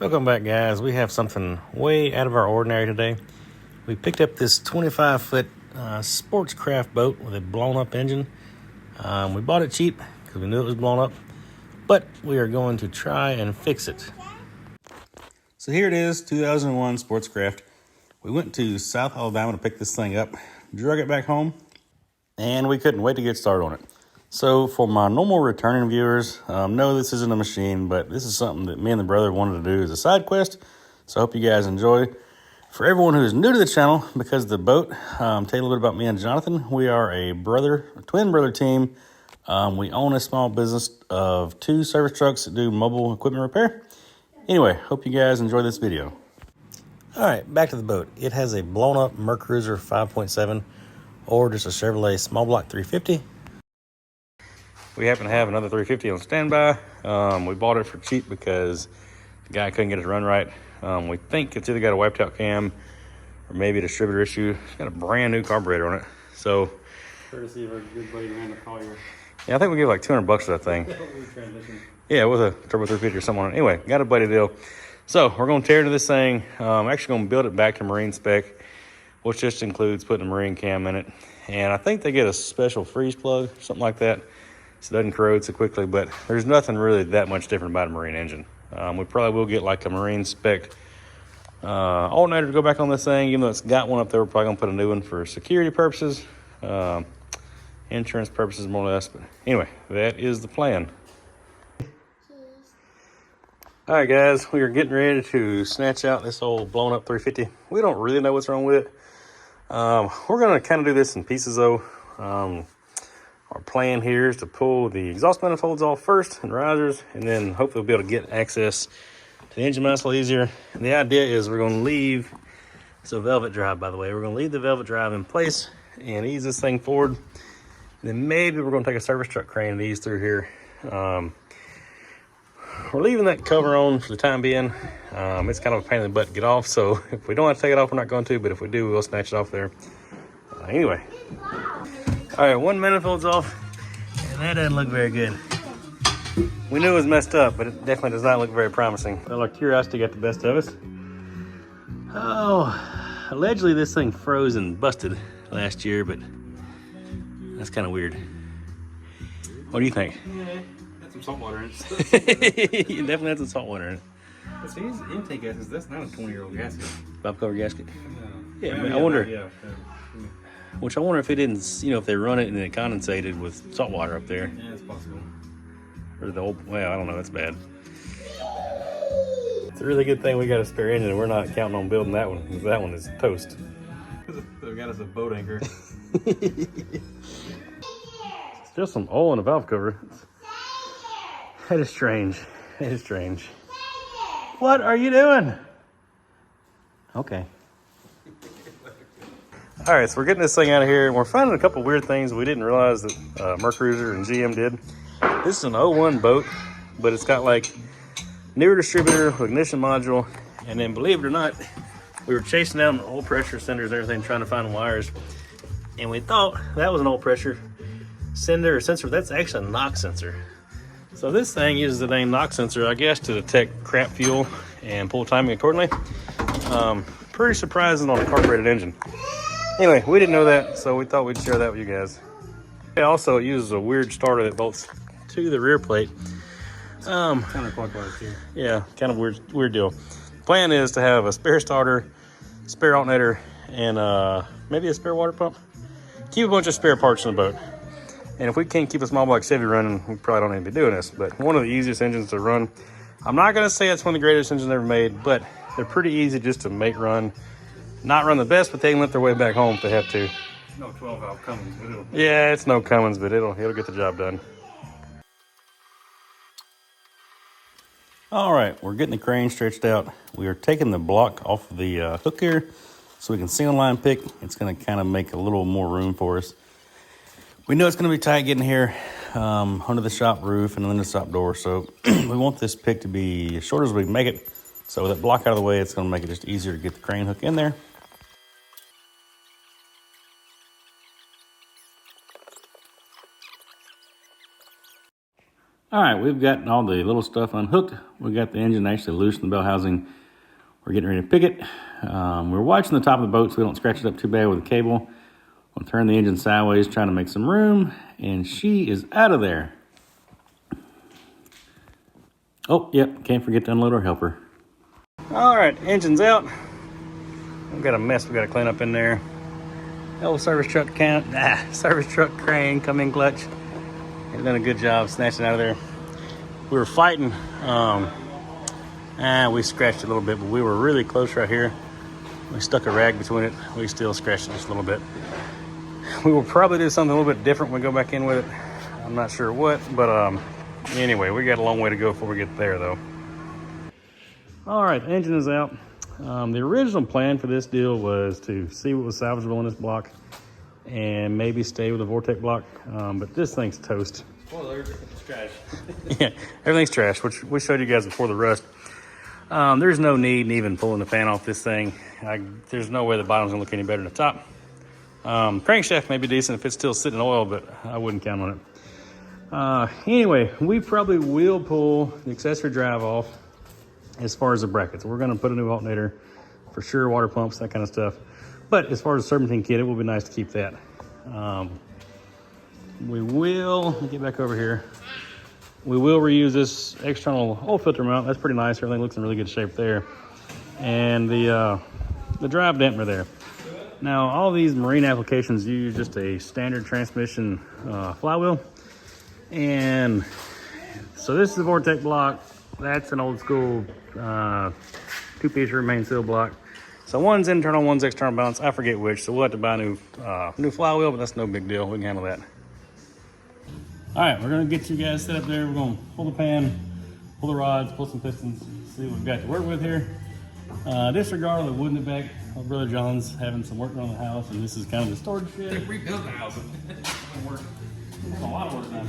Welcome back, guys. We have something way out of our ordinary today. We picked up this 25-foot Sportcraft boat with a blown-up engine. We bought it cheap because we knew it was blown up, but we are going to try and fix it. So here it is, 2001 Sportcraft. We went to South Alabama to pick this thing up, drug it back home, and we couldn't wait to get started on it. So for my normal returning viewers, no, this isn't a machine, but this is something that me and the brother wanted to do as a side quest. So I hope you guys enjoy. For everyone who is new to the channel, because of the boat, tell you a little bit about me and Jonathan. We are a twin brother team. We own a small business of 2 service trucks that do mobile equipment repair. Anyway, hope you guys enjoy this video. All right, back to the boat. It has a blown up Mercruiser 5.7 or just a Chevrolet small block 350. We happen to have another 350 on standby. We bought it for cheap because the guy couldn't get it to run right. We think it's either got a wiped out cam or maybe a distributor issue. It's got a brand new carburetor on it. So, courtesy of our good buddy Randall Collier. Yeah, I think we gave like $200 for that thing. Yeah, with a turbo 350 or something on it. Anyway, got a buddy deal. So we're gonna tear into this thing. Actually gonna build it back to marine spec, which just includes putting a marine cam in it. And I think they get a special freeze plug, something like that, so it doesn't corrode so quickly, but there's nothing really that much different about a marine engine. We probably will get like a marine spec alternator to go back on this thing. Even though it's got one up there, we're probably gonna put a new one for security purposes, insurance purposes more or less. But anyway, that is the plan. All right, guys, we are getting ready to snatch out this old blown up 350. We don't really know what's wrong with it. We're gonna kind of do this in pieces though. Our plan here is to pull the exhaust manifolds off first and risers, and then hopefully we'll be able to get access to the engine mounts a little easier. And the idea is we're going to leave, it's a velvet drive by the way, we're going to leave the velvet drive in place and ease this thing forward. And then maybe we're going to take a service truck crane and ease through here. We're leaving that cover on for the time being. It's kind of a pain in the butt to get off, so if we don't have to take it off, we're not going to, but if we do, we'll snatch it off there. Anyway. All right, one manifold's off, and that doesn't look very good. We knew it was messed up, but it definitely does not look very promising. Well, our curiosity got the best of us. Oh, allegedly this thing froze and busted last year, but that's kind of weird. What do you think? Yeah, had some salt water in it. You definitely had some salt water in it. But these intake gaskets, that's not a 20-year-old gasket. Bob cover gasket? No. Yeah, I wonder. Yeah. Which I wonder if it didn't, you know, if they run it and it condensated with salt water up there. Yeah, it's possible. Or the old, well, I don't know, that's bad. It's a really good thing we got a spare engine and we're not counting on building that one, because that one is toast. They got us a boat anchor. It's just some oil in the valve cover. That is strange. That is strange. What are you doing? Okay. All right, so we're getting this thing out of here, and we're finding a couple weird things we didn't realize that Mercruiser and GM did. This is an 01 boat, but it's got like newer distributor, ignition module, and then believe it or not, we were chasing down the oil pressure senders and everything, trying to find wires, and we thought that was an oil pressure sender or sensor. That's actually a NOx sensor. So this thing uses the name NOx sensor, I guess, to detect crap fuel and pull timing accordingly. Pretty surprising on a carbureted engine. Anyway, we didn't know that, so we thought we'd share that with you guys. Also, it uses a weird starter that bolts to the rear plate. Counterclockwise too. Yeah, kind of weird deal. Plan is to have a spare starter, spare alternator, and maybe a spare water pump. Keep a bunch of spare parts in the boat. And if we can't keep a small block Chevy running, we probably don't need to be doing this. But one of the easiest engines to run. I'm not going to say it's one of the greatest engines ever made, but they're pretty easy just to make run. Not run the best, but they can lift their way back home if they have to. No 12-valve Cummins, but it'll... Yeah, it's no Cummins, but it'll get the job done. All right, we're getting the crane stretched out. We are taking the block off of the hook here so we can single line pick. It's going to kind of make a little more room for us. We know it's going to be tight getting here under the shop roof and then the shop door, so we want this pick to be as short as we can make it. So with that block out of the way, it's going to make it just easier to get the crane hook in there. All right, we've got all the little stuff unhooked. We got the engine actually loose in the bell housing. We're getting ready to pick it. We're watching the top of the boat so we don't scratch it up too bad with a cable. We'll turn the engine sideways, trying to make some room, and she is out of there. Oh, yep, can't forget to unload our helper. All right, engine's out. We've got a mess we got to clean up in there. Old service truck crane, come in clutch. He's done a good job snatching out of there. We were fighting. We scratched it a little bit, but we were really close right here. We stuck a rag between it. We still scratched it just a little bit. We will probably do something a little bit different when we go back in with it. I'm not sure what, but anyway, we got a long way to go before we get there, though. All right, the engine is out. The original plan for this deal was to see what was salvageable in this block and maybe stay with the Vortec block, but this thing's toast. Well, everything's trash. Yeah, everything's trash, which we showed you guys before the rust. There's no need in even pulling the fan off this thing. There's no way the bottom's gonna look any better than the top. Crankshaft may be decent if it's still sitting in oil, but I wouldn't count on it. Anyway, we probably will pull the accessory drive off as far as the brackets. We're gonna put a new alternator, for sure, water pumps, that kind of stuff. But as far as the serpentine kit, it will be nice to keep that. We will, let me get back over here. We will reuse this external oil filter mount. That's pretty nice. Everything looks in really good shape there. And the drive dampener there. Now, all these marine applications use just a standard transmission flywheel. And so this is a Vortec block. That's an old school two-piece main seal block. So one's internal, one's external balance. I forget which. So we'll have to buy a new flywheel, but that's no big deal. We can handle that. All right, we're gonna get you guys set up there. We're gonna pull the pan, pull the rods, pull some pistons, see what we've got to work with here. Disregard the wood in the back. My brother John's having some work on the house, and this is kind of the storage shed. They rebuilt the house. It's a lot of work done.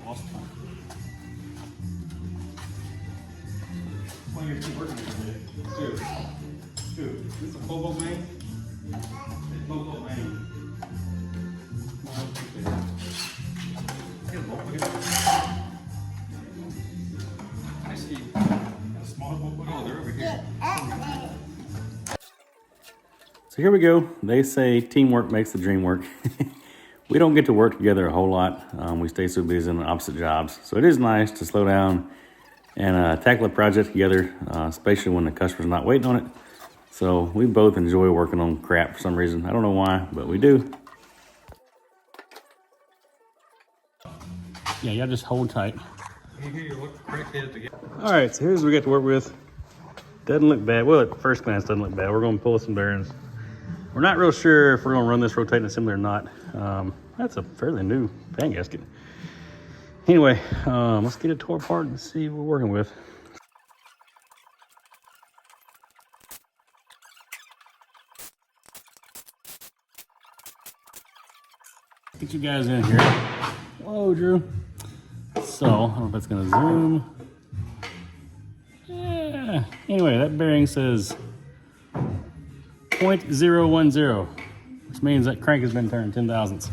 Lost time. Well, you're still working today. Two. This is a full boat main. It's full boat main. I see a smaller boat. Oh, they're over here. So here we go. They say teamwork makes the dream work. We don't get to work together a whole lot. We stay so busy in opposite jobs. So it is nice to slow down and tackle a project together, especially when the customer's not waiting on it. So we both enjoy working on crap for some reason. I don't know why, but we do. Yeah, y'all just hold tight. You hear your look crackhead together. All right, so here's what we got to work with. Doesn't look bad. Well, at first glance, doesn't look bad. We're going to pull some bearings. We're not real sure if we're going to run this rotating assembly or not. That's a fairly new fan gasket. Anyway, let's get it tore apart and see what we're working with. Get you guys in here. Whoa, Drew. So, I don't know if that's going to zoom. Yeah. Anyway, that bearing says 0.010, which means that crank has been turned 10 thousandths.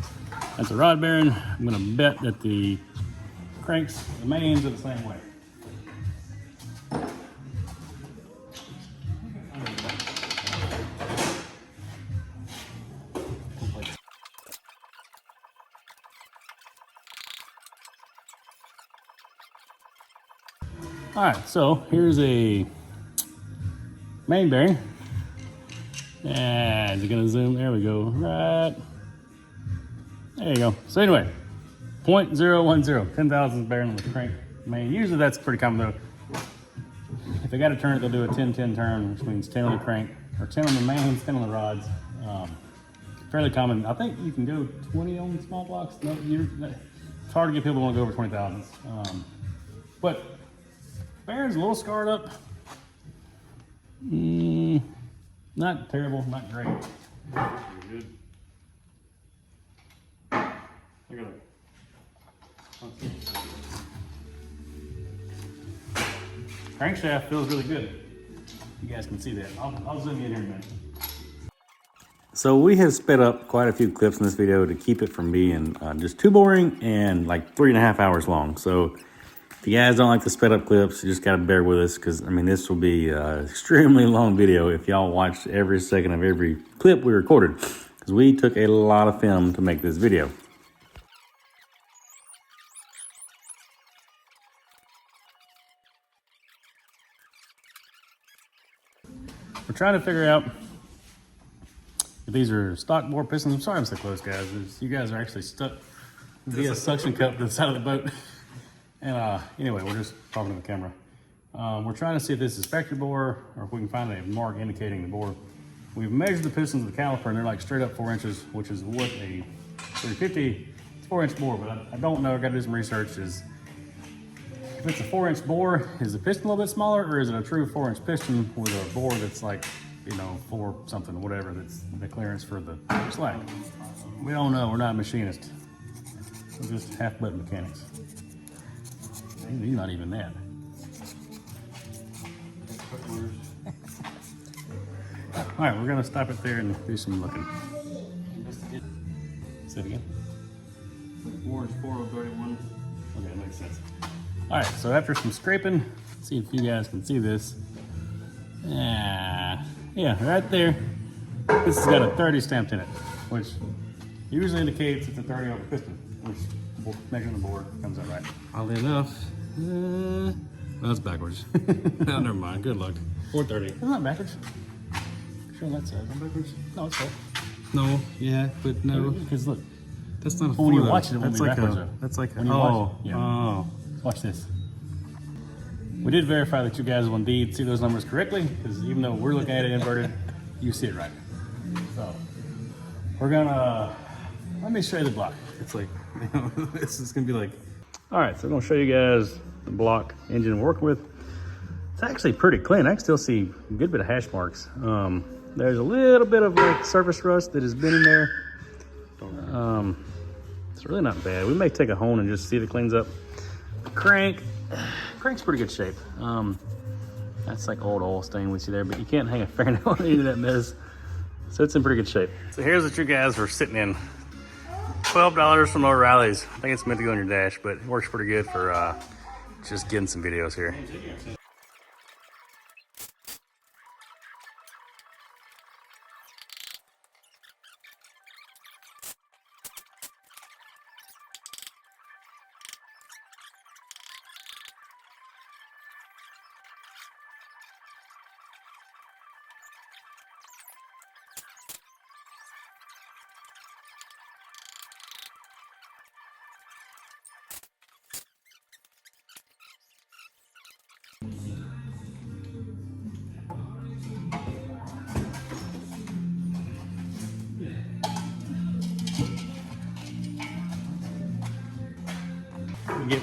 That's a rod bearing. I'm going to bet that the cranks, the mains, are the same way. All right, so here's a main bearing. Yeah, is it gonna zoom? There we go, right. There you go. So anyway, 0.010, 10 thousandths bearing on the crank main. Usually that's pretty common though. If they gotta turn it, they'll do a 10-10 turn, which means 10 on the crank, or 10 on the mains, 10 on the rods. Fairly common. I think you can go 20 on small blocks. No, it's hard to get people to want to go over 20 thousandths. But bearing's a little scarred up. Not terrible, not great. Good. Look at that. Crankshaft feels really good. You guys can see that. I'll zoom in here in a minute. So we have sped up quite a few clips in this video to keep it from being just too boring and like 3.5 hours long. So if you guys don't like the sped up clips, you just got to bear with us, because I mean, this will be an extremely long video if y'all watched every second of every clip we recorded, because we took a lot of film to make this video. We're trying to figure out if these are stock bore pistons. I'm sorry I'm so close, guys. You guys are actually stuck via suction cup to the side of the boat. And anyway, we're just talking to the camera. We're trying to see if this is factory bore or if we can find a mark indicating the bore. We've measured the pistons with the caliper and they're like straight up 4 inches, which is what a 350, it's 4-inch bore, but I don't know, I gotta do some research. If it's a 4-inch bore, is the piston a little bit smaller, or is it a true 4-inch piston with a bore that's like, you know, 4 something, whatever, that's the clearance for the slack? We don't know, we're not machinists. We're just half-butt mechanics. Maybe not even that. All right, we're gonna stop it there and do some looking. Say it again. 4-inch 4031. Okay, that makes sense. All right, so after some scraping, let's see if you guys can see this. Yeah, right there. This has got a 30 stamped in it, which usually indicates it's a 30 over piston, which we'll measure the board, comes out right. Oddly enough, that's backwards. No, never mind, good luck. 430. It's not backwards. Sure, that's backwards. No, it's not. No, yeah, but no. Because look, that's not a 4. When you watch it, that's like a, that's like a, oh, yeah. Oh. Watch this. We did verify that you guys will indeed see those numbers correctly, because even though we're looking at it inverted, you see it right. So we're gonna, let me show you the block. It's like, you know, this is gonna be like, all right, so I'm gonna show you guys the block engine we're working with. It's actually pretty clean. I can still see a good bit of hash marks. There's a little bit of like surface rust that has been in there. It's really not bad. We may take a hone and just see if it cleans up. Crank's pretty good shape. That's like old oil stain we see there, but you can't hang a fingernail on any of that mess. So it's in pretty good shape. So here's what you guys were sitting in. $12 from O'Reilly's. I think it's meant to go on your dash, but it works pretty good for just getting some videos here.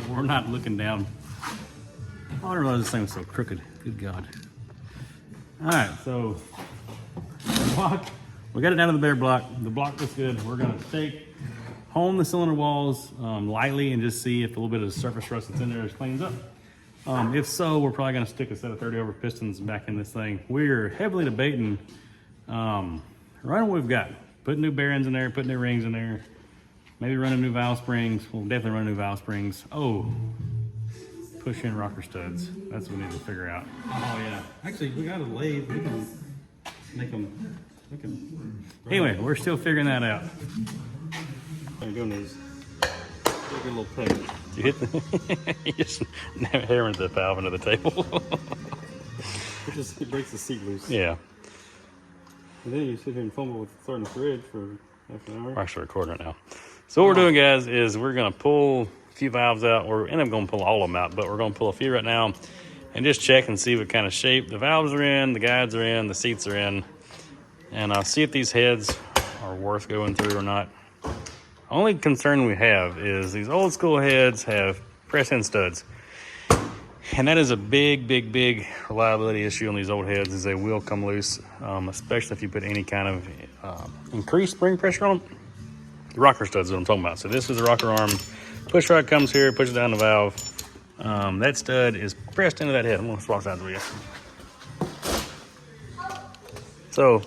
We're not looking down. I don't realize this thing was so crooked. Good God. All right, so the block, we got it down to the bare block. The block looks good. We're gonna hone the cylinder walls lightly and just see if a little bit of the surface rust that's in there cleans up. If so, we're probably gonna stick a set of 30 over pistons back in this thing. We're heavily debating running what we've got. Put new bearings in there, put new rings in there. Maybe run a new valve springs. We'll definitely run new valve springs. Oh, push in rocker studs. That's what we need to figure out. Oh yeah. Actually, we got a lathe. We can make them. Anyway, we're still figuring that out. I'm doing these. Take a little peck. You hit the, you just hammered the valve into the table. It breaks the seat loose. Yeah. And then you sit here and fumble with starting the fridge for half an hour. We're actually recording it now. So what we're doing, guys, is we're gonna pull a few valves out. We're end up gonna pull all of them out, but we're gonna pull a few right now and just check and see what kind of shape the valves are in, the guides are in, the seats are in, and see if these heads are worth going through or not. Only concern we have is these old school heads have press-in studs. And that is a big reliability issue on these old heads, is they will come loose, especially if you put any kind of increased spring pressure on them. The rocker studs is what I'm talking about. So this is the rocker arm. Push rod comes here, pushes down the valve. That stud is pressed into that head. I'm gonna swap sides with you. So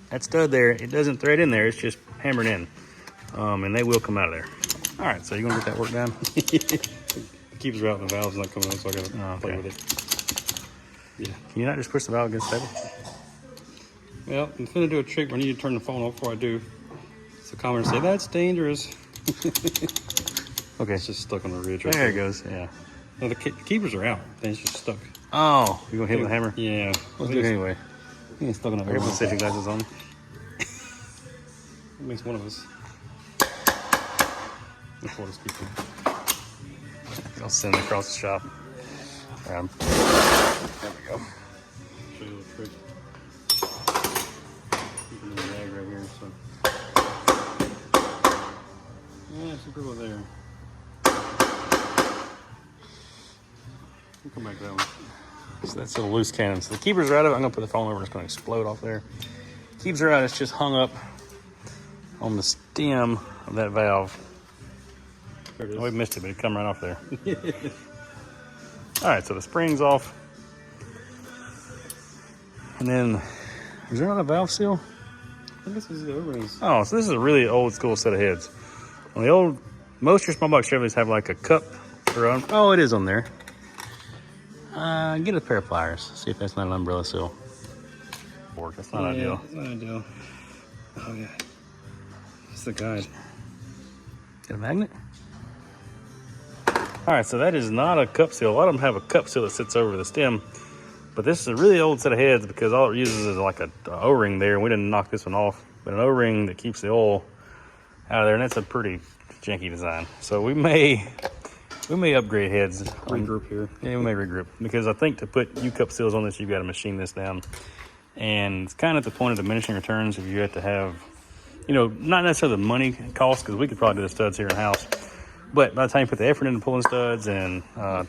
that stud there, it doesn't thread in there, it's just hammered in. And they will come out of there. All right, so you're gonna get that work done? It keeps her out and the valve's not coming on, so I gotta play with it. Yeah. Can you not just push the valve against the table? Well, I'm gonna do a trick where I need to turn the phone off before I do. So comments say, that's dangerous. Okay. It's just stuck on the ridge right There it goes, yeah. No, the keepers are out. Then it's just stuck. Oh, you gonna hit with a hammer? Yeah. Let's do it anyway. It's stuck on that. I got my safety glasses on. It makes one of us. That's what it's keeping. I'll send it across the shop. There we go. Show you a little trick. Keeping the rag right here, so. Yeah, it's a good one there. We'll come back to that one. So that's a loose cannon. So the keepers are out of it. I'm gonna put the phone over and it's gonna explode off there. Keepers are out, it's just hung up on the stem of that valve. There it is. Oh, we missed it, but it come right off there. All right, so the spring's off. And then, is there not a valve seal? I guess this is the O-rings. Oh, so this is a really old school set of heads. On the old, most of your small block Chevys have like a cup or oh, it is on there. Get a pair of pliers. See if that's not an umbrella seal. That's not ideal. It's not ideal. Oh yeah. It's the guide. Get a magnet? All right, so that is not a cup seal. A lot of them have a cup seal that sits over the stem, but this is a really old set of heads because all it uses is like a O-ring there, and we didn't knock this one off, but an O-ring that keeps the oil out of there, and that's a pretty janky design. So we may upgrade heads. Regroup here. Yeah, we may regroup because I think to put U-cup seals on this, you've got to machine this down, and it's kind of at the point of diminishing returns if you have to have, you know, not necessarily the money cost because we could probably do the studs here in house. But by the time you put the effort into pulling studs and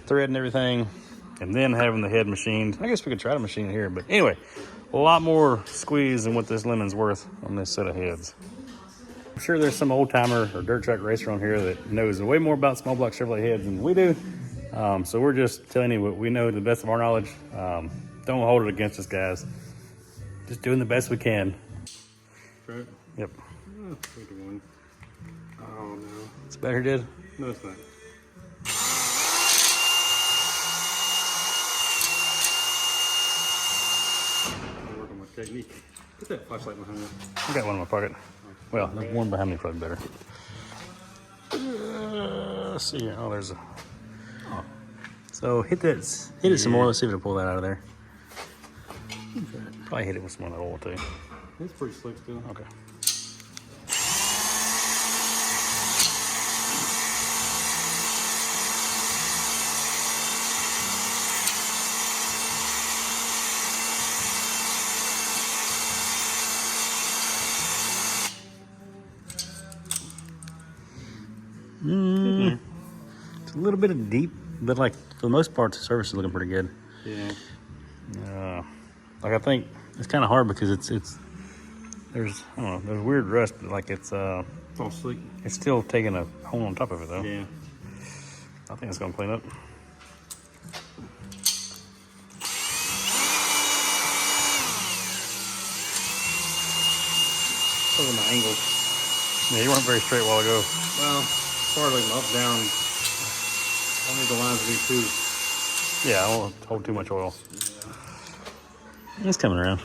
thread and everything, and then having the head machined, I guess we could try to machine it here. But anyway, a lot more squeeze than what this lemon's worth on this set of heads. I'm sure there's some old timer or dirt track racer on here that knows way more about small block Chevrolet heads than we do. So we're just telling you what we know to the best of our knowledge. Don't hold it against us, guys. Just doing the best we can. Right? Yep. Oh, 21. Oh no. It's better, did? No, it's not. I'm working my technique. Put that flashlight behind it. I got one in my pocket. Well, there's one behind me, probably better. Let's see here. Oh, there's a. Oh. So hit it some more. Let's see if it'll pull that out of there. Probably hit it with some of that oil too. It's pretty slick still. Okay. It's a little bit of deep, but like for the most part, the surface is looking pretty good. Yeah. Like I think it's kind of hard because there's I don't know, there's weird rust, but like it's all slick. It's still taking a hole on top of it though. Yeah. I think it's gonna clean up. Over my angle. Yeah, you weren't very straight a while ago. Well, as far as like up, down, only the lines would be too. Yeah, I won't hold too much oil. Yeah. It's coming around.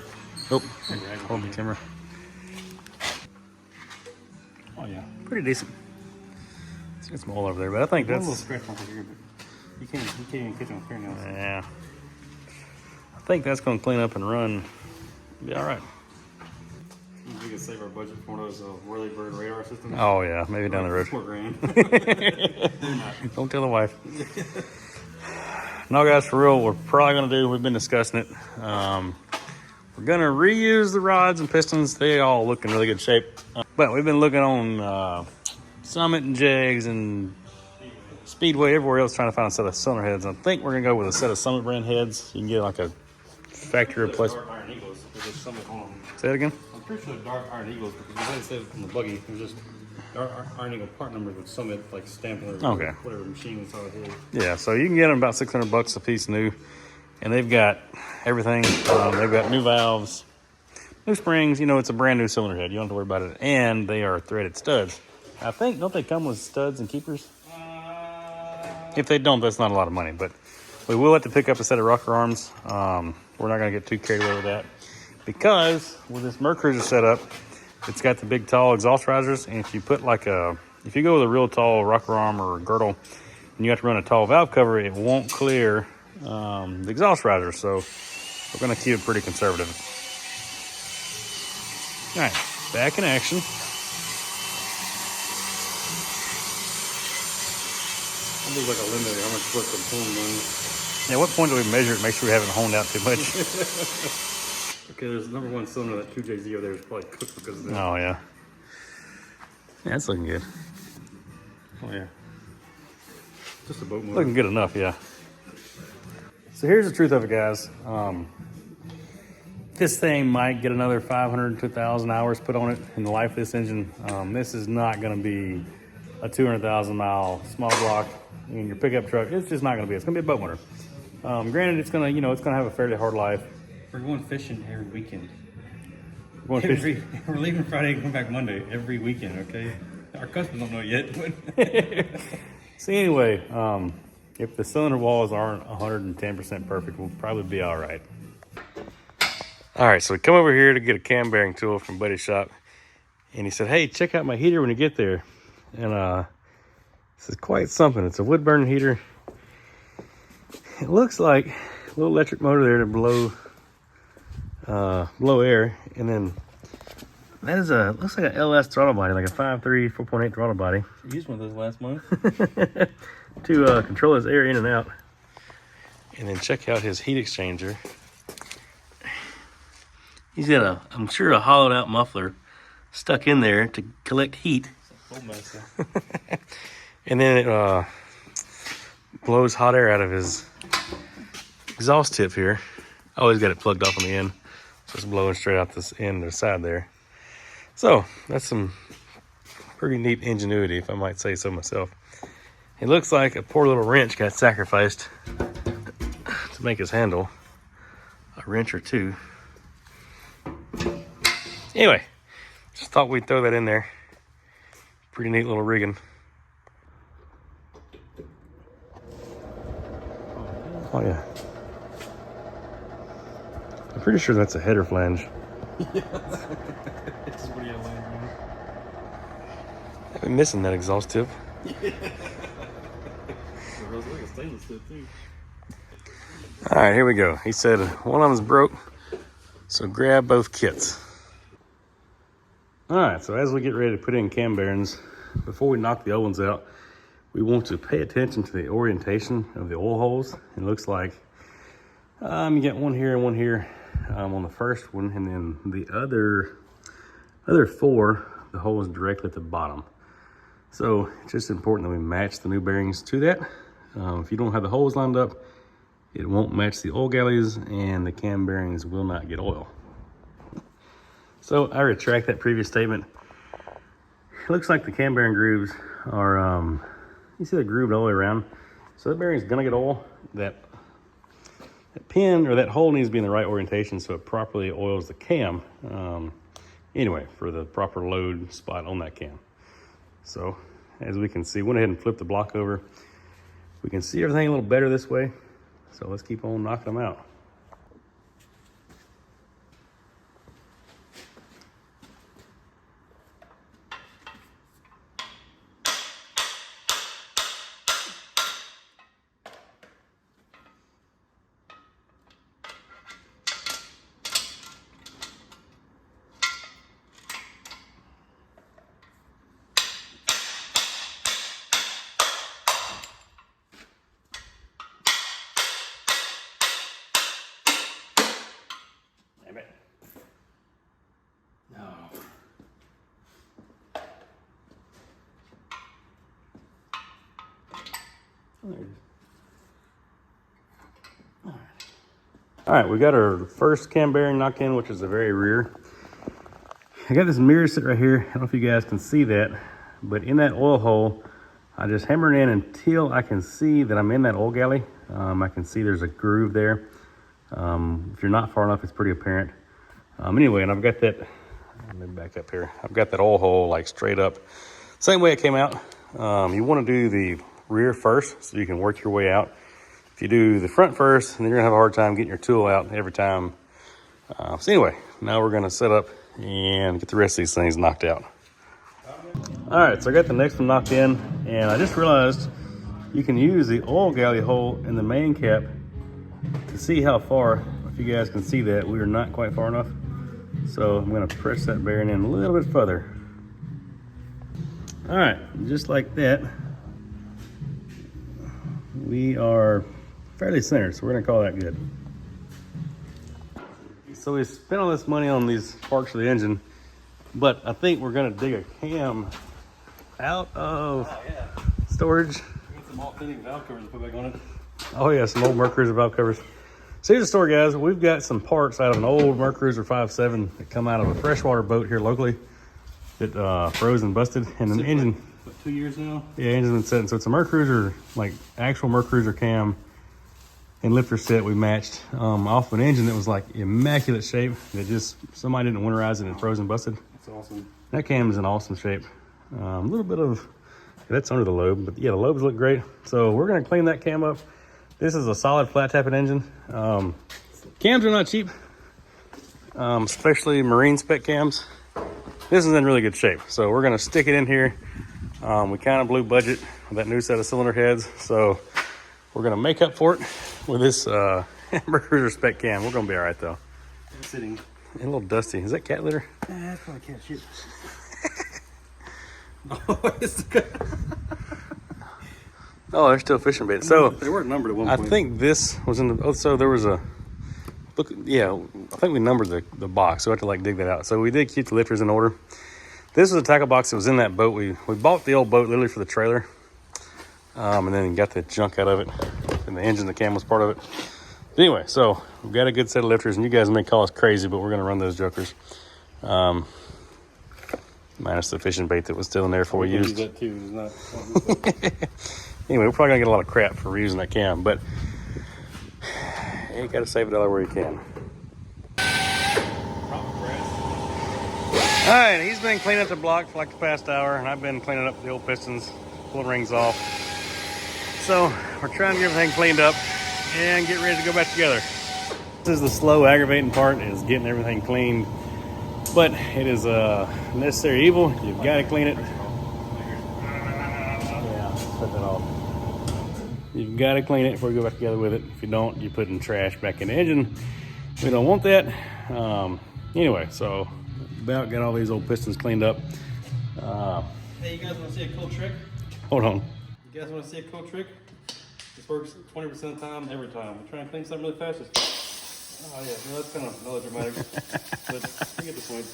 Oh, hold the camera. Oh yeah. Pretty decent. It's got some oil over there, but I think One that's. little scratch on here, but you can't even catch it on fingernails. Yeah. I think that's going to clean up and run. Be all right. We can save our budget for one of those whirly bird radar systems. Oh yeah, maybe down the road. $4,000. Don't tell the wife. No, guys, for real, we're probably going to do. We've been discussing it. We're going to reuse the rods and pistons. They all look in really good shape. But we've been looking on Summit and Jegs and Speedway, everywhere else, trying to find a set of cylinder heads. I think we're going to go with a set of Summit brand heads. You can get like a factory replacement. Dark Iron Eagles. There's just Summit on them. Say that again? I'm pretty sure Dark Iron Eagles, because as I said on the buggy, there's just Dark Iron Eagle part numbers with Summit, like stamped on Okay. whatever machine inside of here. Yeah, so you can get them about $600 a piece new, and they've got everything. They've got new valves, New springs, you know, it's a brand new cylinder head. You don't have to worry about it. And they are threaded studs. I think, don't they come with studs and keepers? If they don't, that's not a lot of money. But we will have to pick up a set of rocker arms. We're not going to get too carried away with that. Because with this Mercruiser setup, it's got the big tall exhaust risers. And if you put like if you go with a real tall rocker arm or girdle, and you have to run a tall valve cover, it won't clear the exhaust riser. So we're going to keep it pretty conservative. All right, back in action. It looks like a limit how much work I'm pulling on. Yeah, what point do we measure it? Make sure we haven't honed out too much. Okay, there's number one cylinder, that 2J0 there is probably cooked because of that. Oh, yeah. Yeah, that's looking good. Oh, yeah. Just a boat motor. Looking good enough, yeah. So here's the truth of it, guys. This thing might get another 500 to 1,000 hours put on it in the life of this engine. This is not going to be a 200,000 mile small block in your pickup truck. It's just not going to be. It's going to be a boat motor. Granted, it's going to, you know, it's going to have a fairly hard life. We're going fishing every weekend. We're going fishing. We're leaving Friday and going back Monday every weekend, okay? Our customers don't know yet. But So anyway, if the cylinder walls aren't 110% perfect, we'll probably be all right. All right, so we come over here to get a cam bearing tool from Buddy's shop. And he said, hey, check out my heater when you get there. And this is quite something. It's a wood burning heater. It looks like a little electric motor there to blow air. And then that is looks like an LS throttle body, like a 5.3, 4.8 throttle body. I used one of those last month. To control his air in and out. And then check out his heat exchanger. He's got I'm sure, a hollowed out muffler stuck in there to collect heat. Full mess, And then it blows hot air out of his exhaust tip here. I always got it plugged off on the end, so it's blowing straight out this end or side there. So that's some pretty neat ingenuity, if I might say so myself. It looks like a poor little wrench got sacrificed to make his handle. A wrench or two. Anyway, just thought we'd throw that in there. Pretty neat little rigging. Oh yeah. I'm pretty sure that's a header flange. This is what you have laying around. I've been missing that exhaust tip. It was like a stainless steel too. All right, here we go. He said one of them's broke, so grab both kits. All right, so as we get ready to put in cam bearings, before we knock the old ones out, we want to pay attention to the orientation of the oil holes. It looks like you get one here and one here on the first one, and then the other four, the hole is directly at the bottom. So it's just important that we match the new bearings to that. If you don't have the holes lined up, it won't match the oil galleys, and the cam bearings will not get oil. So I retract that previous statement. It looks like the cam bearing grooves are, you see they're grooved all the way around. So that bearing's gonna get oil. That pin or that hole needs to be in the right orientation so it properly oils the cam. Anyway, for the proper load spot on that cam. So as we can see, went ahead and flipped the block over. We can see everything a little better this way. So let's keep on knocking them out. All right, we got our first cam bearing knocked in, which is the very rear. I got this mirror sit right here. I don't know if you guys can see that, but in that oil hole, I just hammer it in until I can see that I'm in that oil galley. I can see there's a groove there. If you're not far enough, it's pretty apparent. Anyway, and I've got that, let me back up here. I've got that oil hole like straight up. Same way it came out. You want to do the rear first so you can work your way out. If you do the front first, then you're gonna have a hard time getting your tool out every time. So anyway, now we're gonna set up and get the rest of these things knocked out. All right, so I got the next one knocked in, and I just realized you can use the oil galley hole in the main cap to see how far. If you guys can see that, we are not quite far enough. So I'm gonna press that bearing in a little bit further. All right, just like that, we are fairly centered, so we're gonna call that good. So we spent all this money on these parts of the engine, but I think we're gonna dig a cam out of storage. Get some authentic valve covers to put back on it. Oh yeah, some old Mercruiser valve covers. So here's the story, guys. We've got some parts out of an old Mercruiser 5.7 that come out of a freshwater boat here locally that froze and busted, and an engine. What, 2 years now? Yeah, engine's been sitting. So it's a Mercruiser, like actual Mercruiser cam and lifter set we matched off an engine that was like immaculate shape. That just somebody didn't winterize it and it froze and busted. That's awesome. That cam is in awesome shape. A little bit of that's under the lobe, but yeah, the lobes look great. So we're gonna clean that cam up. This is a solid flat tapping engine. Cams are not cheap, especially marine spec cams. This is in really good shape, so we're gonna stick it in here. We kind of blew budget with that new set of cylinder heads, so we're gonna make up for it with this Mercruiser spec cam. We're gonna be all right though. It's sitting. And a little dusty. Is that cat litter? That's probably cat shit. Oh, it's good. Oh, they're still fishing bait. So they were numbered at one I point. think this was in the. Oh, so there was a. Look, yeah, I think we numbered the box, so I have to like dig that out. So we did keep the lifters in order. This was a tackle box that was in that boat. We bought the old boat literally for the trailer, and then got the junk out of it, and the engine, the cam was part of it. But anyway, so we've got a good set of lifters, and you guys may call us crazy, but we're gonna run those jokers. Minus the fishing bait that was still in there before we used. Use that too. It's not Anyway, we're probably gonna get a lot of crap for reusing that cam, but you gotta save a dollar where you can. All right, he's been cleaning up the block for like the past hour, and I've been cleaning up the old pistons, pulling rings off. So we're trying to get everything cleaned up and get ready to go back together. This is the slow, aggravating part, is getting everything cleaned, but it is a necessary evil. You've got to clean it. Yeah, set that off. You've got to clean it before you go back together with it. If you don't, you're putting trash back in the engine. We don't want that. Anyway, so about got all these old pistons cleaned up. Hey, you guys want to see a cool trick? Hold on. You guys want to see a cool trick? This works 20% of the time, every time. We're trying to clean something really fast. Just, oh yeah, well, that's kind of melodramatic, but you get the point.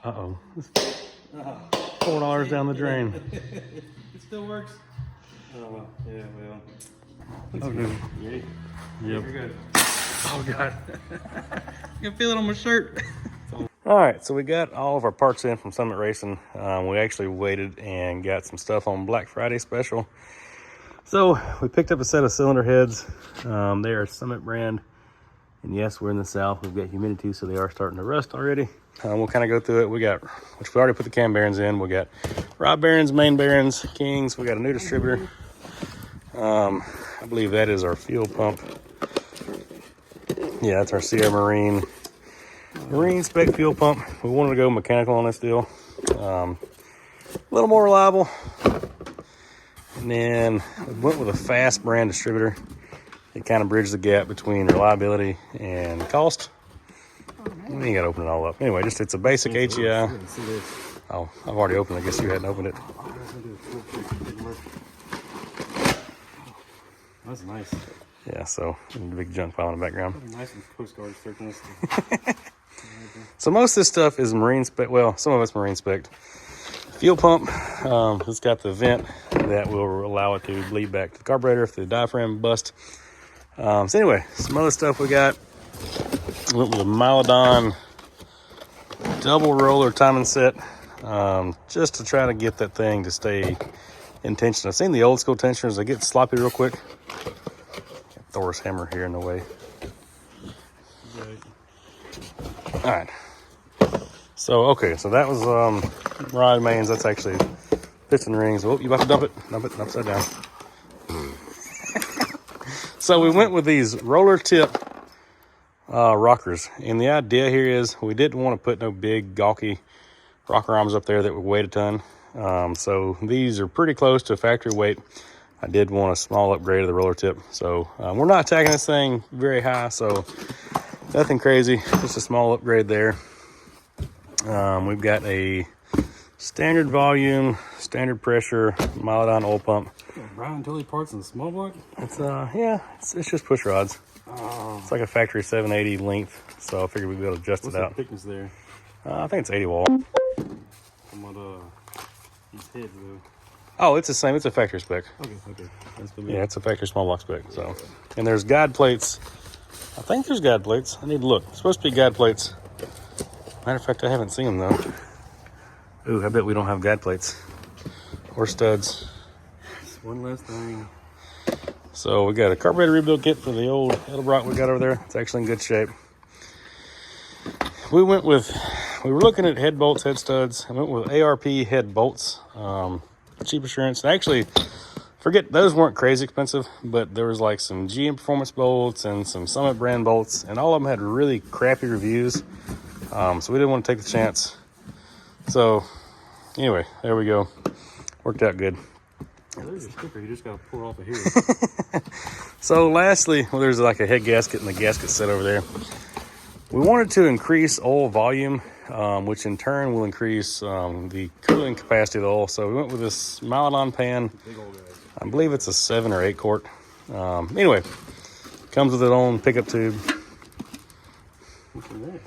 Uh-oh. $4 down the drain. It still works. Oh well, yeah, well. Oh, dude. You ready? Yep. You're good. Oh, God. You can feel it on my shirt. All right, so we got all of our parts in from Summit Racing. We actually waited and got some stuff on Black Friday special. So we picked up a set of cylinder heads. They are Summit brand. And yes, we're in the South. We've got humidity, so they are starting to rust already. We'll kind of go through it. We got, which we already put the cam bearings in. We got rod bearings, main bearings, Kings. We got a new distributor. I believe that is our fuel pump. Yeah, that's our Sierra Marine spec fuel pump. We wanted to go mechanical on this deal. A little more reliable. And then we went with a fast brand distributor. It kind of bridged the gap between reliability and cost. We ain't got to open it all up. Anyway, just it's a basic HEI. Oh, I've already opened it. I guess you hadn't opened it. That's nice. Yeah, so a big junk pile in the background. Nice and Coast Guard searching this. So most of this stuff is marine spec. Well, some of it's marine spec. Fuel pump, it's got the vent that will allow it to bleed back to the carburetor if the diaphragm bust. So anyway, some other stuff we got. Went with a Milodon double roller timing set, just to try to get that thing to stay in tension. I've seen the old school tensioners, they get sloppy real quick. Thor's hammer here in the way. All right. So, okay, so that was rod mains. That's actually piston rings. Oh, you about to dump it? Dump it upside down. So we went with these roller tip rockers. And the idea here is we didn't want to put no big, gawky rocker arms up there that would weigh a ton. So these are pretty close to factory weight. I did want a small upgrade of the roller tip. So we're not attacking this thing very high, so nothing crazy, just a small upgrade there. We've got a standard volume, standard pressure, Milodon oil pump. Brian Tully parts in the small block? It's yeah, it's just push rods. Oh. It's like a factory 780 length, so I figured we'd be able to adjust What's it out. the thickness there? I think it's 80 wall. I'm on these heads though. Oh, it's the same. It's a factory spec. Okay. That's gonna be Yeah, it's a factory small block spec. So, and there's guide plates. I think there's guide plates. I need to look. It's supposed to be guide plates. Matter of fact, I haven't seen them though. Ooh, I bet we don't have guide plates or studs. Just one last thing. So we got a carburetor rebuild kit for the old Edelbrock we got over there. It's actually in good shape. We were looking at head bolts, head studs. I went with ARP head bolts, cheap assurance. And actually, forget, those weren't crazy expensive, but there was like some GM Performance bolts and some Summit brand bolts, and all of them had really crappy reviews. So we didn't want to take the chance. So anyway, there we go. Worked out good. Yeah, there's a sticker. You just gotta pull it off of here. So lastly, well, there's like a head gasket and the gasket set over there. We wanted to increase oil volume, which in turn will increase the cooling capacity of the oil. So we went with this Milodon pan. Big old guy. I believe it's a 7 or 8 quart. Anyway, comes with its own pickup tube. What's in there?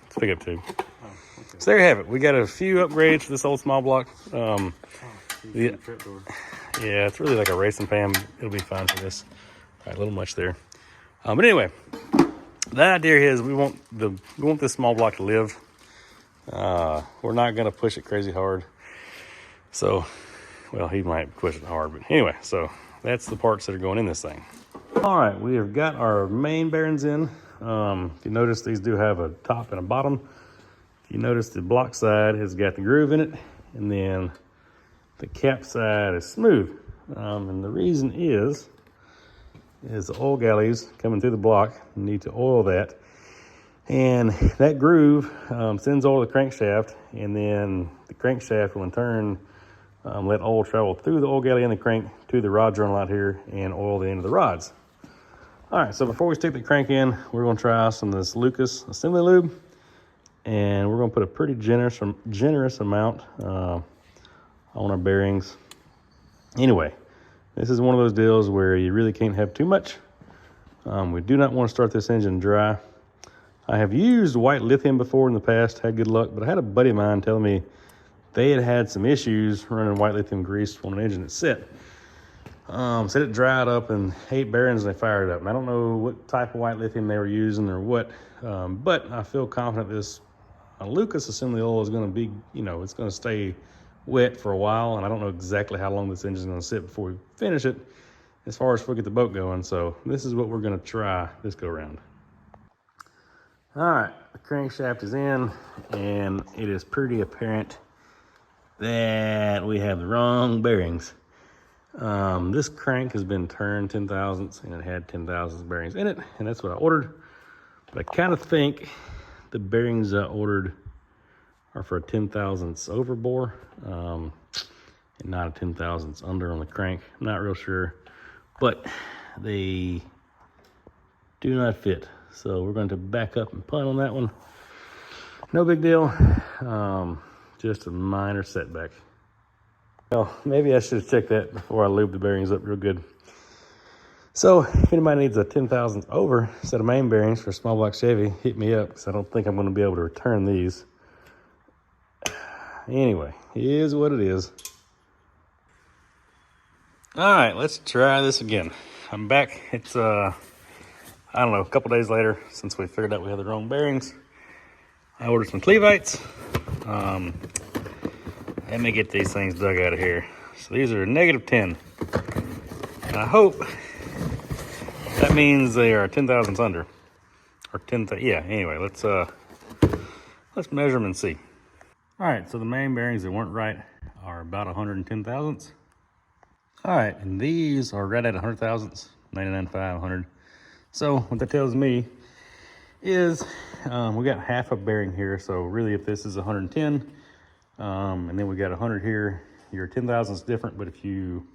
It's a pickup tube. Oh, okay. So there you have it. We got a few upgrades for this old small block. Yeah. Trap door. Yeah, it's really like a racing pan. It'll be fine for this. All right, a little much there. But anyway, the idea is we want this small block to live. We're not gonna push it crazy hard. So, well, he might push it hard, but anyway, so that's the parts that are going in this thing. All right, we have got our main bearings in. If you notice, these do have a top and a bottom. If you notice, the block side has got the groove in it, and then the cap side is smooth. And the reason is the oil galleys coming through the block need to oil that. And that groove sends oil to the crankshaft, and then the crankshaft will in turn let oil travel through the oil galley and the crank to the rod journal out here and oil the end of the rods. All right, so before we stick the crank in, we're gonna try some of this Lucas assembly lube, and we're gonna put a pretty generous amount on our bearings. Anyway, this is one of those deals where you really can't have too much. We do not want to start this engine dry. I have used white lithium before in the past, had good luck, but I had a buddy of mine telling me they had some issues running white lithium grease on an engine that set. Said it dried up and 8 bearings and they fired it up. And I don't know what type of white lithium they were using or what, but I feel confident this Lucas assembly oil is going to be, it's going to stay wet for a while, and I don't know exactly how long this engine is going to sit before we finish it as far as if we get the boat going. So this is what we're going to try this go around. All right, the crankshaft is in, and it is pretty apparent that we have the wrong bearings. This crank has been turned 10 thousandths, and it had 10 thousandths bearings in it, and that's what I ordered. But I kind of think the bearings I ordered are for a 10 thousandths over bore, and not a 10 thousandths under on the crank. I'm not real sure, but they do not fit. So we're going to back up and punt on that one. No big deal, just a minor setback. Well, maybe I should have checked that before I lubed the bearings up real good. So if anybody needs a 10 thousandths over set of main bearings for a small block Chevy, hit me up, because I don't think I'm going to be able to return these. Anyway, it is what it is. All right, let's try this again. I'm back. It's I don't know, a couple days later since we figured out we had the wrong bearings. I ordered some Clevites. Let me get these things dug out of here. So these are -10. And I hope that means they are 10 thousandths under. Or 10, yeah, anyway, let's Let's measure them and see. All right, so the main bearings that weren't right are about 110 thousandths. All right, and these are right at 100 thousandths, 99.5, 100. So what that tells me is we got half a bearing here. So really, if this is 110, and then we got 100 here, your 10 thousandths different. But if you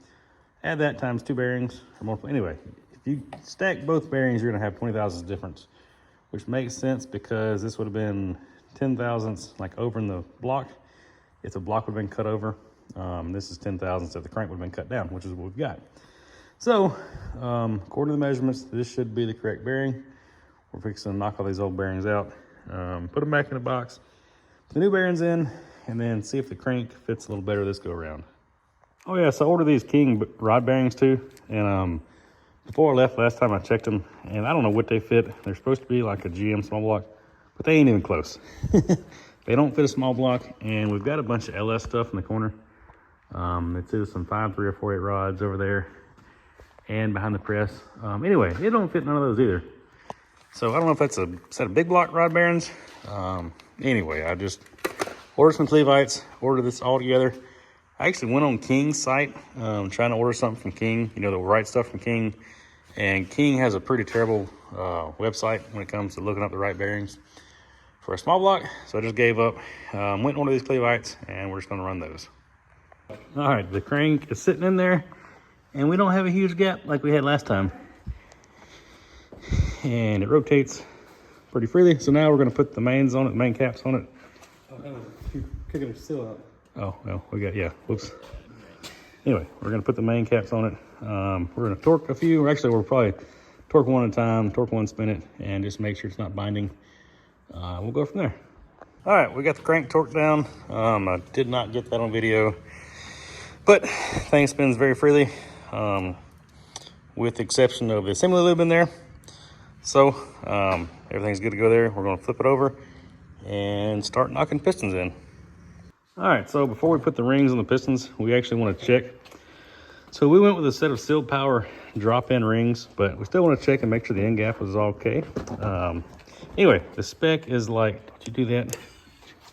add that times two bearings, or multiple, anyway, if you stack both bearings, you're gonna have 20 thousandths difference, which makes sense because this would have been 10 thousandths like over in the block if the block would have been cut over. This is 10 thousandths if the crank would have been cut down, which is what we've got. So according to the measurements, this should be the correct bearing. We're fixing to knock all these old bearings out, put them back in the box, put the new bearings in, and then see if the crank fits a little better this go around. Oh yeah, so I ordered these King rod bearings too, and before I left last time I checked them, and I don't know what they fit. They're supposed to be like a GM small block, but they ain't even close. They don't fit a small block, and we've got a bunch of LS stuff in the corner. It's either some 5.3 or 4.8 rods over there and behind the press. Anyway, it don't fit none of those either. So I don't know if that's a set of big block rod bearings. Anyway, I just ordered some Clevites, ordered this all together. I actually went on King's site, trying to order something from King, you know, the right stuff from King. And King has a pretty terrible website when it comes to looking up the right bearings for a small block. So I just gave up, went and ordered these Clevites, and we're just gonna run those. All right, the crank is sitting in there, and we don't have a huge gap like we had last time. And it rotates pretty freely. So now we're gonna put the mains on it, main caps on it. Oh, you're kicking it still out. Oh, well, we got, yeah, whoops. Anyway, we're gonna put the main caps on it. We're gonna torque a few, or actually we'll probably torque one at a time, torque one, spin it, and just make sure it's not binding. We'll go from there. All right, we got the crank torqued down. I did not get that on video, but thing spins very freely, with the exception of the assembly lube in there. So everything's good to go there. We're gonna flip it over and start knocking pistons in. All right, so before we put the rings on the pistons, we actually want to check. So we went with a set of Sealed Power drop-in rings, but we still want to check and make sure the end gap was all okay. Anyway, the spec is like, don't you do that?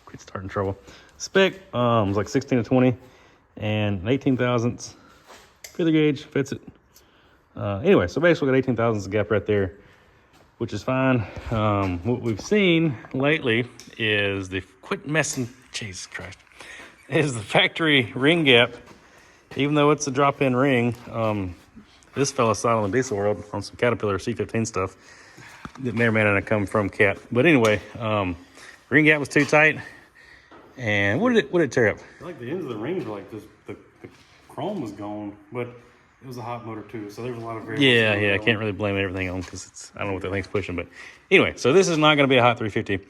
Quit starting trouble. Spec was like 16 to 20 and an 18 thousandths. Feather gauge fits it. Anyway, so basically got 18 thousandths gap right there, which is fine. What we've seen lately is the quit messing, Jesus Christ, is the factory ring gap. Even though it's a drop-in ring, this fella saw it on the diesel world on some Caterpillar C15 stuff that may or may not have come from Cat. But anyway, ring gap was too tight. And what did it tear up? Like the ends of the rings were like this, the chrome was gone, but it was a hot motor too, so there was a lot of variables. Yeah, I can't really blame everything on because it's, I don't know what that thing's pushing. But anyway, so this is not going to be a hot 350.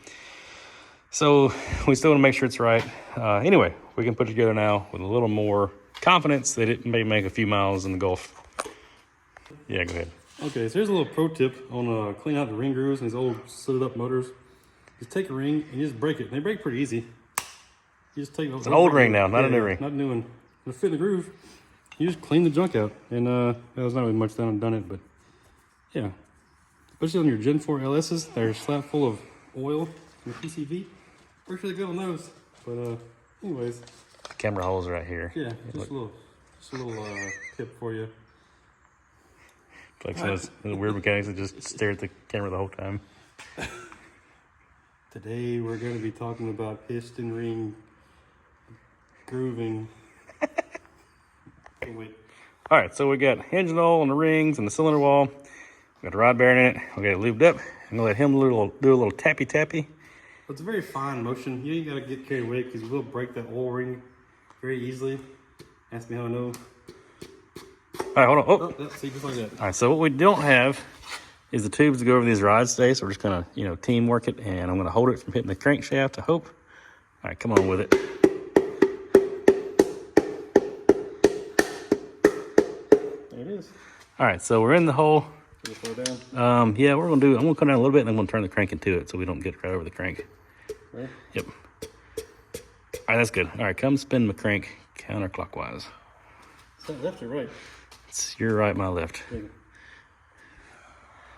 So we still want to make sure it's right. Anyway, we can put it together now with a little more confidence that it may make a few miles in the Gulf. Yeah, go ahead. Okay, so here's a little pro tip on cleaning out the ring grooves and these old slitted up motors. Just take a ring and you just break it. And they break pretty easy. You just take it's an old ring now, not a new ring. Not a new one. It'll fit in the groove. You just clean the junk out. And there's not really much done it, but yeah. Especially on your Gen 4 LSs, they're slap full of oil and PCV. Works really good on those. But anyways. The camera holes right here. Yeah, just a little tip for you. Like those weird mechanics that just stare at the camera the whole time. Today we're going to be talking about piston ring grooving. Wait. All right, so we got engine oil on the rings and the cylinder wall. We got the rod bearing in it. We got it lubed up. I'm gonna let him do a little tappy. It's a very fine motion. You ain't got to get carried away because you will break that oil ring very easily. Ask me how I know. All right, hold on. Oh, see, just like that. All right, so what we don't have is the tubes to go over these rods today. So we're just gonna, teamwork it, and I'm gonna hold it from hitting the crankshaft, I hope. All right, come on with it. There it is. All right, so we're in the hole. Can you slow down? Yeah, I'm gonna come down a little bit, and I'm gonna turn the crank into it so we don't get right over the crank. Right? Yep. All right, that's good. All right, come spin my crank counterclockwise. Is that left or right? It's your right, my left.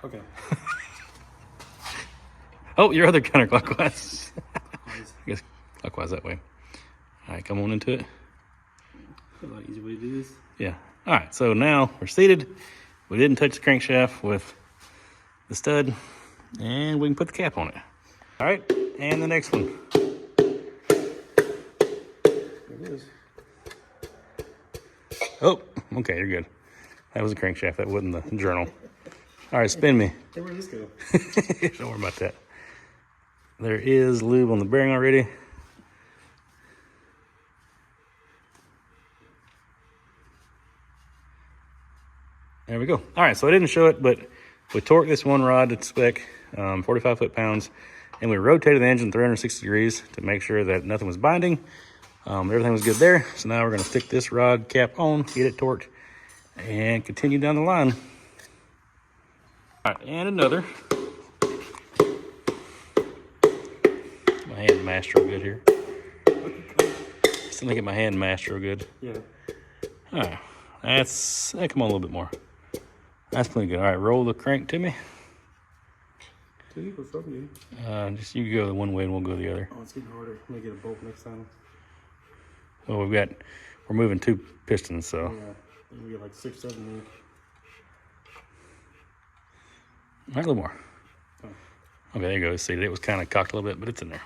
Okay. Oh, your other counterclockwise. Clockwise that way. All right, come on into it. A lot easier way to do this. Yeah. All right, so now we're seated. We didn't touch the crankshaft with the stud, and we can put the cap on it. All right, and the next one. There it is. Oh, okay, you're good. That was a crankshaft. That wasn't the journal. All right, spin me. Hey, where'd this go? Don't worry about that. There is lube on the bearing already. There we go. All right, so I didn't show it, but we torqued this one rod to spec, 45 foot-pounds, and we rotated the engine 360 degrees to make sure that nothing was binding. Everything was good there. So now we're going to stick this rod cap on, get it torqued, and continue down the line. All right, and another. My hand mashed real good here. Still get my hand mashed real good. Yeah. All right, come on a little bit more. That's pretty good. All right, roll the crank to me. What's up, dude? Just you go the one way and we'll go the other. Oh, it's getting harder. I'm gonna get a bolt next time. Well, we're moving 2 pistons, so. Yeah, we get like 6, 7 more. All right, a little more. Oh. Okay, there you go. See, it was kind of cocked a little bit, but it's in there.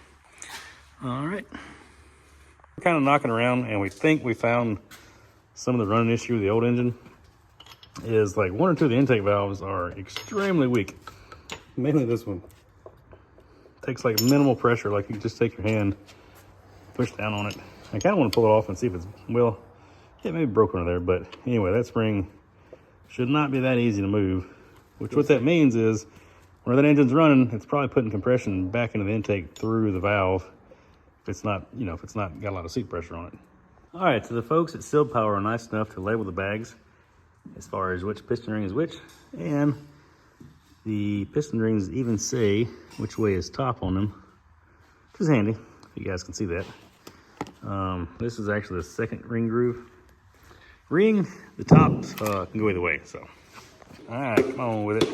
All right. We're kind of knocking around, and we think we found some of the running issue with the old engine. Is like 1 or 2 of the intake valves are extremely weak. Mainly this one. Takes like minimal pressure, like you just take your hand, push down on it. I kind of want to pull it off and see if it's, well, it may be broken under there, but anyway, that spring should not be that easy to move. Which what that means is, when that engine's running, it's probably putting compression back into the intake through the valve. If it's not, if it's not got a lot of seat pressure on it. All right, so the folks at Seal Power are nice enough to label the bags as far as which piston ring is which, and the piston rings even say which way is top on them, which is handy, if you guys can see that. This is actually the second ring groove. The top can go either way, so. All right, come on with it.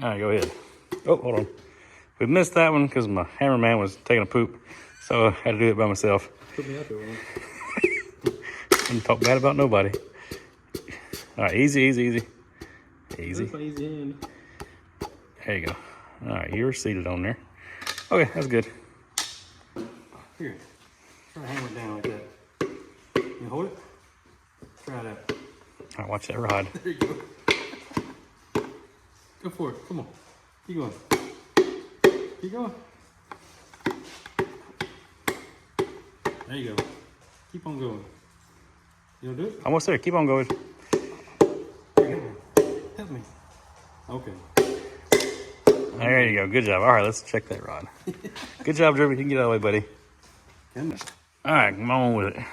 All right, go ahead. Oh, hold on. We missed that one because my hammerman was taking a poop, so I had to do it by myself. Put me out there, man. Didn't talk bad about nobody. All right, easy. Easy. That's my easy hand. There you go. All right, you were seated on there. Okay, that's good. Here, try to hammer it down like that. You hold it? Try that. All right, watch that rod. There you go. Go for it. Come on. Keep going. Keep going. There you go. Keep on going. You want to do it? Almost there. Keep on going. Help me. Okay. There you go. Good job. All right, let's check that rod. Good job, Drew. You can get out of the way, buddy. All right, come on with it.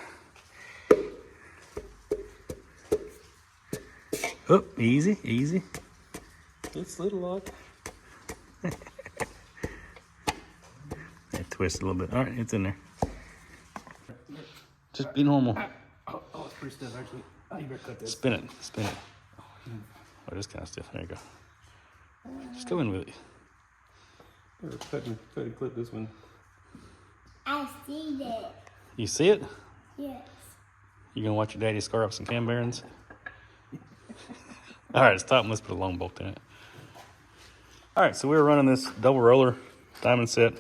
Oh, easy. It slid a lot. It twists a little bit. All right, it's in there. Just be normal. Oh, it's pretty stiff, actually. You better cut this. Spin it. Oh, it is kind of stiff. There you go. Just go in with it. Cut and clip this one. I see that. You see it? Yes. You gonna watch your daddy scar up some cam bearings? All right, stop and let's put a long bolt in it. All right, so we're running this double roller diamond set.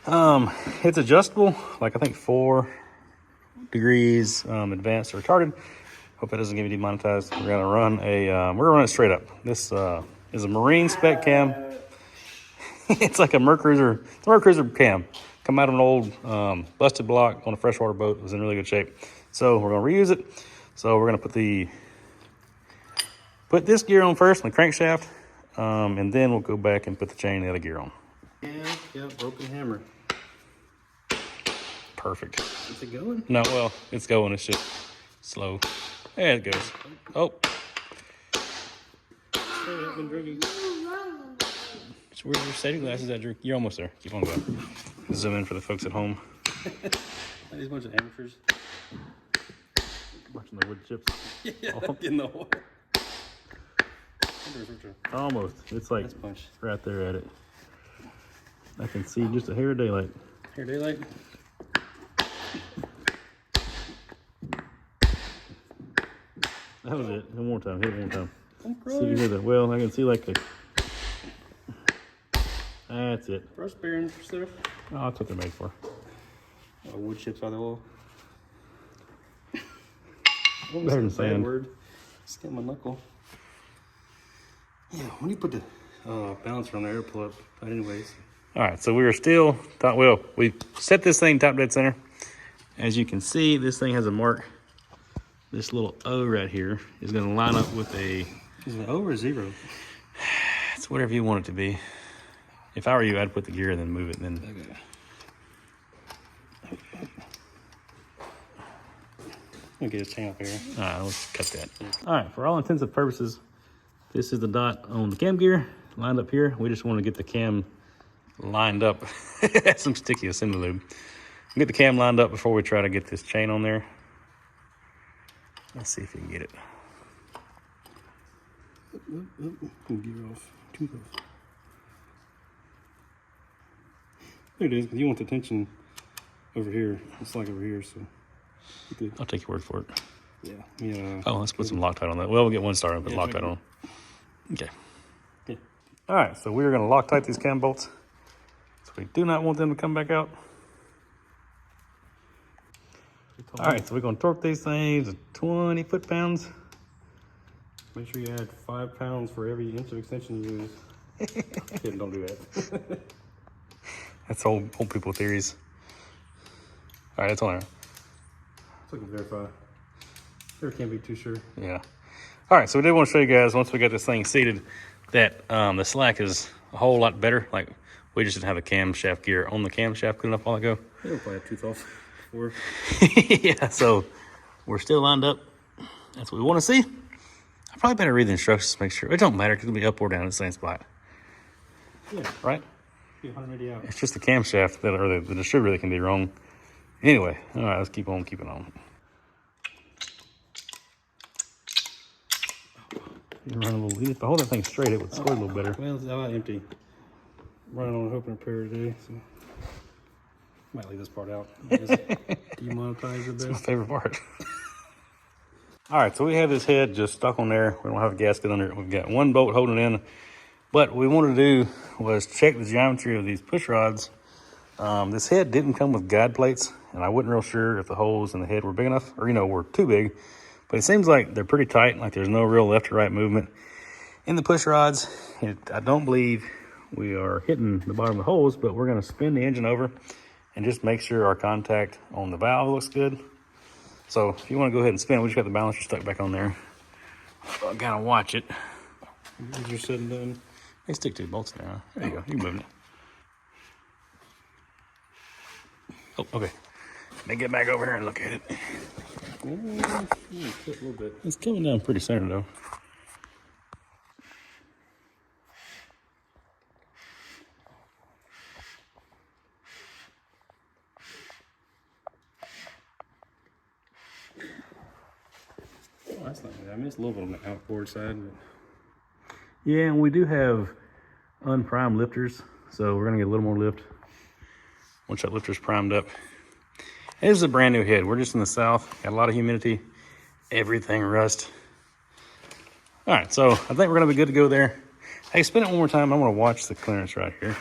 It's adjustable, like I think 4 degrees advanced or retarded. Hope that doesn't get me demonetized. We're gonna run it straight up. This is a marine spec cam. It's like a Mercruiser. It's a Mercruiser cam. Come out of an old busted block on a freshwater boat. It was in really good shape. So we're gonna reuse it. So we're gonna put this gear on first, on the crankshaft, and then we'll go back and put the chain and the other gear on. Yeah, broken hammer. Perfect. Is it going? No, well, it's going. It's just slow. There it goes. Oh. Sorry, I've been drinking. Where's your safety glasses at, Drew? You're almost there. Keep on going. Zoom in for the folks at home. These bunch of amateurs. Watching the wood chips. Yeah, getting the water. Almost. It's like Nice punch. right there at it. I can see just a hair of daylight. Here, daylight. That was it. One more time. Hit it one more time. I'm See, you hear that? Well, I can see like a. That's it. Brush bearings for stuff. Oh, that's what they're made for. Oh, wood chips out of the wall. Better than sand. Word. Skin my knuckle. Yeah, when you put the balancer on there, it'll pull up. But anyways. All right, so we were still well, we set this thing top dead center. As you can see, this thing has a mark. This little O right here is going to line up with a. Is it O or 0? It's whatever you want it to be. If I were you, I'd put the gear and then move it, and then. Okay. Let me get his chain up here. All right, let's cut that. All right, for all intents and purposes, this is the dot on the cam gear lined up here. We just want to get the cam lined up. That's some sticky assembly lube. Get the cam lined up before we try to get this chain on there. Let's see if you can get it. Gear off. Tooth off. There it is. You want the tension over here. It's like over here, so. Good. I'll take your word for it. Yeah. Yeah. Oh, let's put some Loctite on that. Well, we'll get one started and put Loctite on. Okay. Yeah. All right, so we're going to Loctite these cam bolts. So we do not want them to come back out. All right, so we're going to torque these things at 20 foot-pounds. Make sure you add 5 pounds for every inch of extension you use. Kidding, don't do that. That's old people theories. All right, that's on there. So I can verify. Never can be too sure. Yeah. All right, so we did want to show you guys, once we got this thing seated, that the slack is a whole lot better. Like, we just didn't have the camshaft gear on the camshaft good enough while ago. It'll probably have tooth off. Or yeah, so we're still lined up. That's what we want to see. I probably better read the instructions to make sure. It don't matter because it'll be up or down in the same spot. yeah, Right? be 180 out. It's just the camshaft that, or the distributor that can be wrong. Anyway, all right, let's keep on keeping on. You run a little, if I hold that thing straight, it would squirt a little better. Well, it's about empty. Running on a hope and repair today, so might leave this part out. Just demonetize it It's there. my favorite part. All right, so we have this head just stuck on there. We don't have a gasket under it. We've got one bolt holding it in. But what we wanted to do was check the geometry of these push rods. This head didn't come with guide plates, and I wasn't real sure if the holes in the head were big enough or, were too big. But it seems like they're pretty tight, like there's no real left or right movement in the push rods. I don't believe we are hitting the bottom of the holes, but we're going to spin the engine over and just make sure our contact on the valve looks good. So if you want to go ahead and spin, we just got the balancer stuck back on there. So I gotta watch it. You're sitting down. They stick to the bolts now. There you go. You moving it. Oh, okay. Let me get back over here and look at it. A little bit. It's coming down pretty center though. Oh, that's not bad. I mean, it's a little bit on the outboard side, but Yeah, and we do have unprimed lifters, so we're gonna get a little more lift once that lifter's primed up. This is a brand new head. We're just in the south, got a lot of humidity, everything rust. All right, so I think we're gonna be good to go there. Hey, spin it one more time. I wanna watch the clearance right here.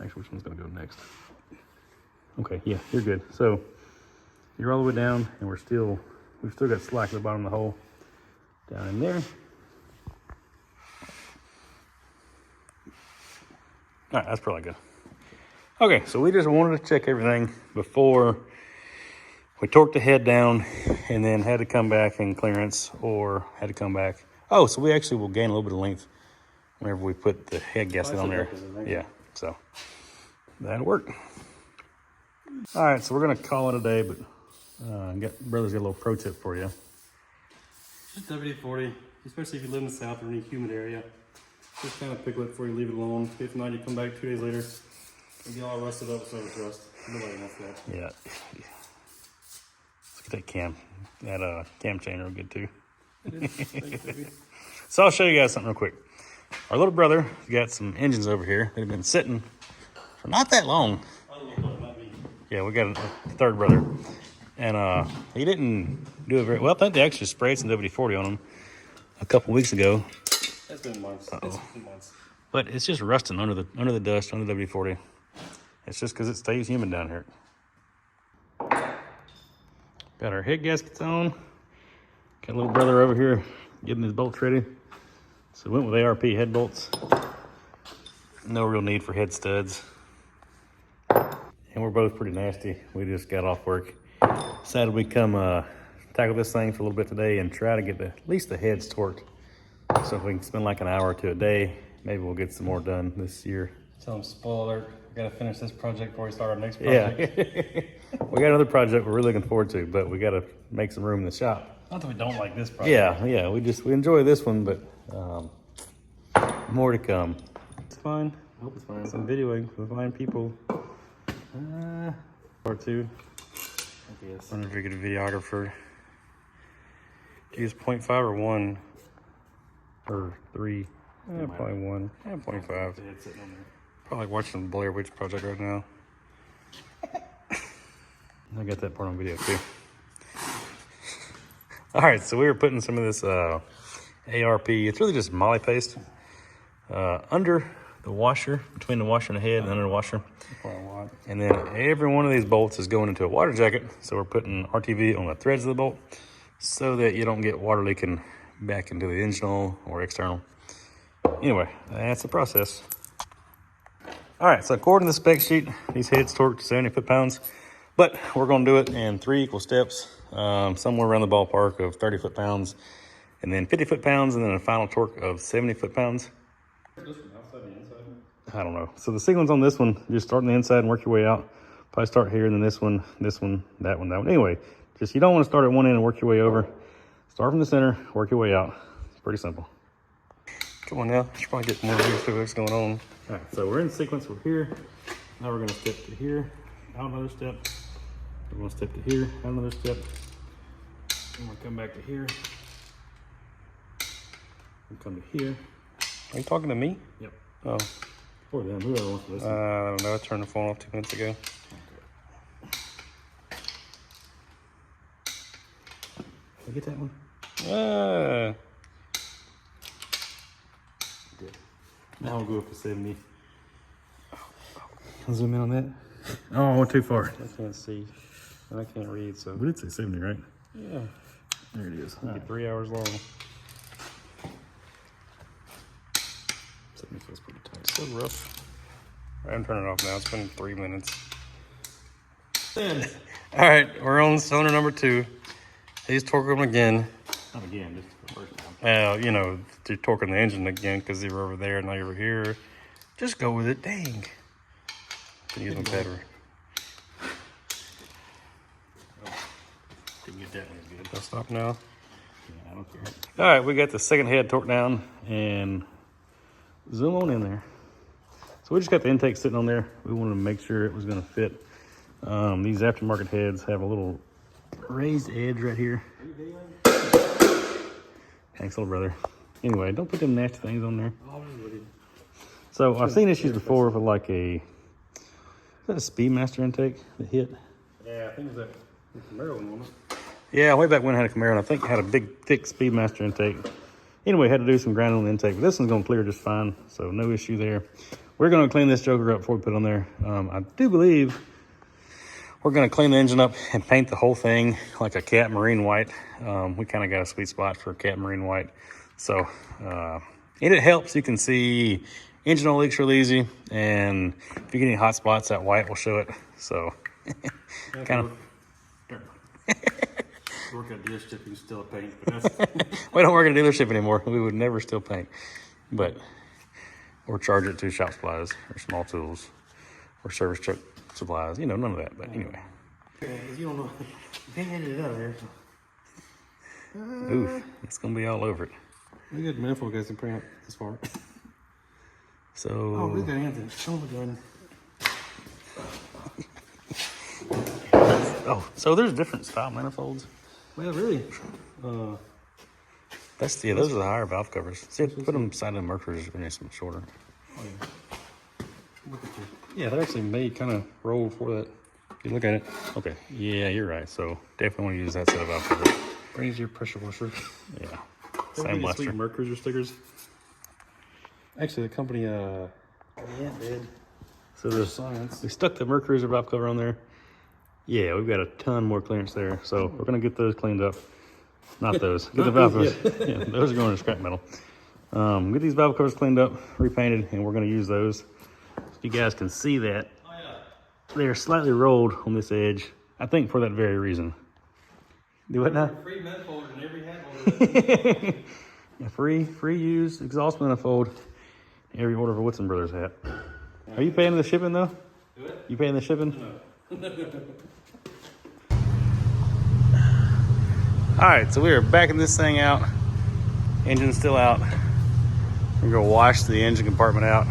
Actually, which one's gonna go next? Okay, yeah, you're good. So you're all the way down, and we've still got slack at the bottom of the hole down in there. All right, that's probably good. Okay, so we just wanted to check everything before we torqued the head down and then had to come back in clearance or had to come back. Oh, so we actually will gain a little bit of length whenever we put the head gasket on there. Yeah, so that'll work. All right, so we're gonna call it a day, but brother's got a little pro tip for you. just WD-40, especially if you live in the south or any humid area. Just kind of pickle it before you leave it alone. If not, you come back 2 days later, it'll be all rusted up, so it's rust. Nobody wants that. Yeah. Let's get that cam chain real good too. Thanks, baby. So I'll show you guys something real quick. our little brother got some engines over here that have been sitting for not that long. Yeah, we got a third brother. And he didn't do it very well. I think they actually sprayed some WD-40 on him a couple weeks ago. It's been months. It's been months. But it's just rusting under the dust, under the WD-40. It's just because it stays humid down here. Got our head gaskets on. Got a little brother over here getting his bolts ready. So went with ARP head bolts. No real need for head studs. And we're both pretty nasty. We just got off work. Decided we'd come tackle this thing for a little bit today and try to get at least the heads torqued. So if we can spend like an hour or two a day, maybe we'll get some more done this year. Tell them, spoiler alert, we gotta finish this project before we start our next project. Yeah. We got another project we're really looking forward to, but we got to make some room in the shop. Not that we don't like this project. Yeah, we enjoy this one, but more to come. It's fine. I hope it's fine. Some videoing for the fine people. Part 2. I guess. I wonder if we get a videographer. Use 0.5 or 1 or 3. Probably 1. 0.5. Probably watching the Blair Witch Project right now. I got that part on video too. All right, so we were putting some of this ARP. It's really just moly paste under the washer, between the washer and the head, and under the washer. And then every one of these bolts is going into a water jacket. So we're putting RTV on the threads of the bolt so that you don't get water leaking back into the internal or external. Anyway, that's the process. All right, so according to the spec sheet, these heads torqued to 70 foot-pounds, but we're gonna do it in 3 equal steps, somewhere around the ballpark of 30 foot-pounds, and then 50 foot-pounds, and then a final torque of 70 foot-pounds. I don't know. So the sequence on this one, just start on the inside and work your way out. Probably start here, and then this one, that one, that one. Anyway, just you don't want to start at one end and work your way over. Start from the center, work your way out. It's pretty simple. Come on now. You should probably get more views to what's going on. All right, so we're in sequence. We're here. Now we're going to step to here, out another step. We're going to step to here, out another step. And we'll come back to here. And come to here. Are you talking to me? Yep. Oh. Or them, whoever wants to listen. I don't know. I turned the phone off 2 minutes ago. Did I get that one? Good. Now we'll go up to 70. I'll zoom in on that. Oh, too far. I can't see. And I can't read, so. We did say 70, right? Yeah. There it is. It'll be 3 hours long. 70 feels pretty tight. So rough. I'm turning it off now. It's been 3 minutes. All right, we're on cylinder number 2. He's torquing them again. Not again, just the first time. Well, you know, you're torquing the engine again because you were over there and now you're over here. Just go with it. Dang. Can use my battery. Didn't get that one good. I'll stop now. Yeah, I don't care. All right, we got the second head torqued down and zoom on in there. So we just got the intake sitting on there. We wanted to make sure it was going to fit. These aftermarket heads have a little raised edge right here. Thanks, little brother. Anyway, don't put them nasty things on there. So I've seen issues before with like is that a Speedmaster intake that hit? Yeah, I think it's that Camaro one. Yeah, way back when I had a Camaro, and I think it had a big, thick Speedmaster intake. Anyway, had to do some grinding on the intake, but this one's going to clear just fine, so no issue there. We're going to clean this joker up before we put it on there. I do believe we're going to clean the engine up and paint the whole thing like a cat marine white. We kind of got a sweet spot for cat marine white. So, and it helps. You can see engine oil leaks really easy, and if you get any hot spots, that white will show it. So, kind of. Work at dealership, you still paint, but that's We don't work at a dealership anymore. We would never still paint, but or charge it to shop supplies or small tools or service truck supplies. You know, none of that. But anyway, you don't know. You can't get it out of there. oof, it's gonna be all over it. We got manifold guys can print out this far. So, Oh, we got Anthony. Oh my god. oh, so there's different style manifolds. Well, really? That's yeah, those are the higher valve covers. See, put them beside the Mercury's when it's shorter. Oh, yeah. Look at you. Yeah, they're actually made kind of roll for that. If you look at it. Okay. Yeah, you're right. So definitely want to use that set of valve covers. Brings your pressure washer. Yeah. Same Same sweet luster. Mercury stickers. Actually, the company, did. So the Science. we stuck the Mercury's valve cover on there. Yeah, we've got a ton more clearance there. So we're gonna get those cleaned up. Not those. Get the valve covers. Yeah, those are going to scrap metal. Get these valve covers cleaned up, repainted, and we're gonna use those. If you guys can see that, they are slightly rolled on this edge. I think for that very reason. Do what now? Free manifold in every hat holder. Yeah, free used exhaust manifold. Every order for Woodson Brothers hat. Are you paying the shipping though? Do it? You paying the shipping? No. All right, so we are backing this thing out. Engine's still out. We're gonna wash the engine compartment out.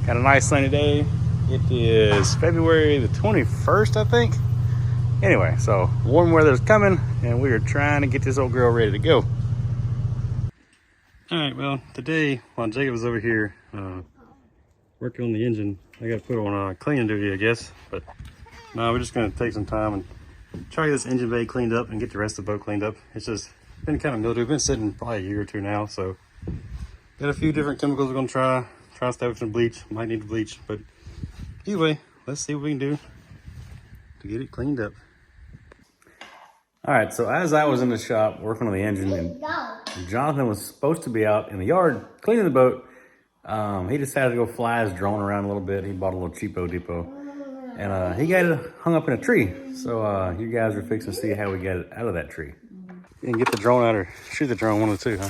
Got a nice sunny day. It is February the 21st, I think. Anyway, so warm weather's coming and we are trying to get this old girl ready to go. All right, well, today while Jacob was over here working on the engine, I got to put on cleaning duty, I guess. But no, we're just going to take some time and try to get this engine bay cleaned up and get the rest of the boat cleaned up. It's just been kind of mildew. It's been sitting probably a year or two now, so got a few different chemicals we're going to try. Try to stay with some bleach. Might need to bleach, but either way, let's see what we can do to get it cleaned up. All right, so as I was in the shop working on the engine and Jonathan was supposed to be out in the yard cleaning the boat, he decided to go fly his drone around a little bit. He bought a little cheapo depot and he got it hung up in a tree. So you guys are fixing to see how we got it out of that tree. You can get the drone out or shoot the drone, one of the two, huh?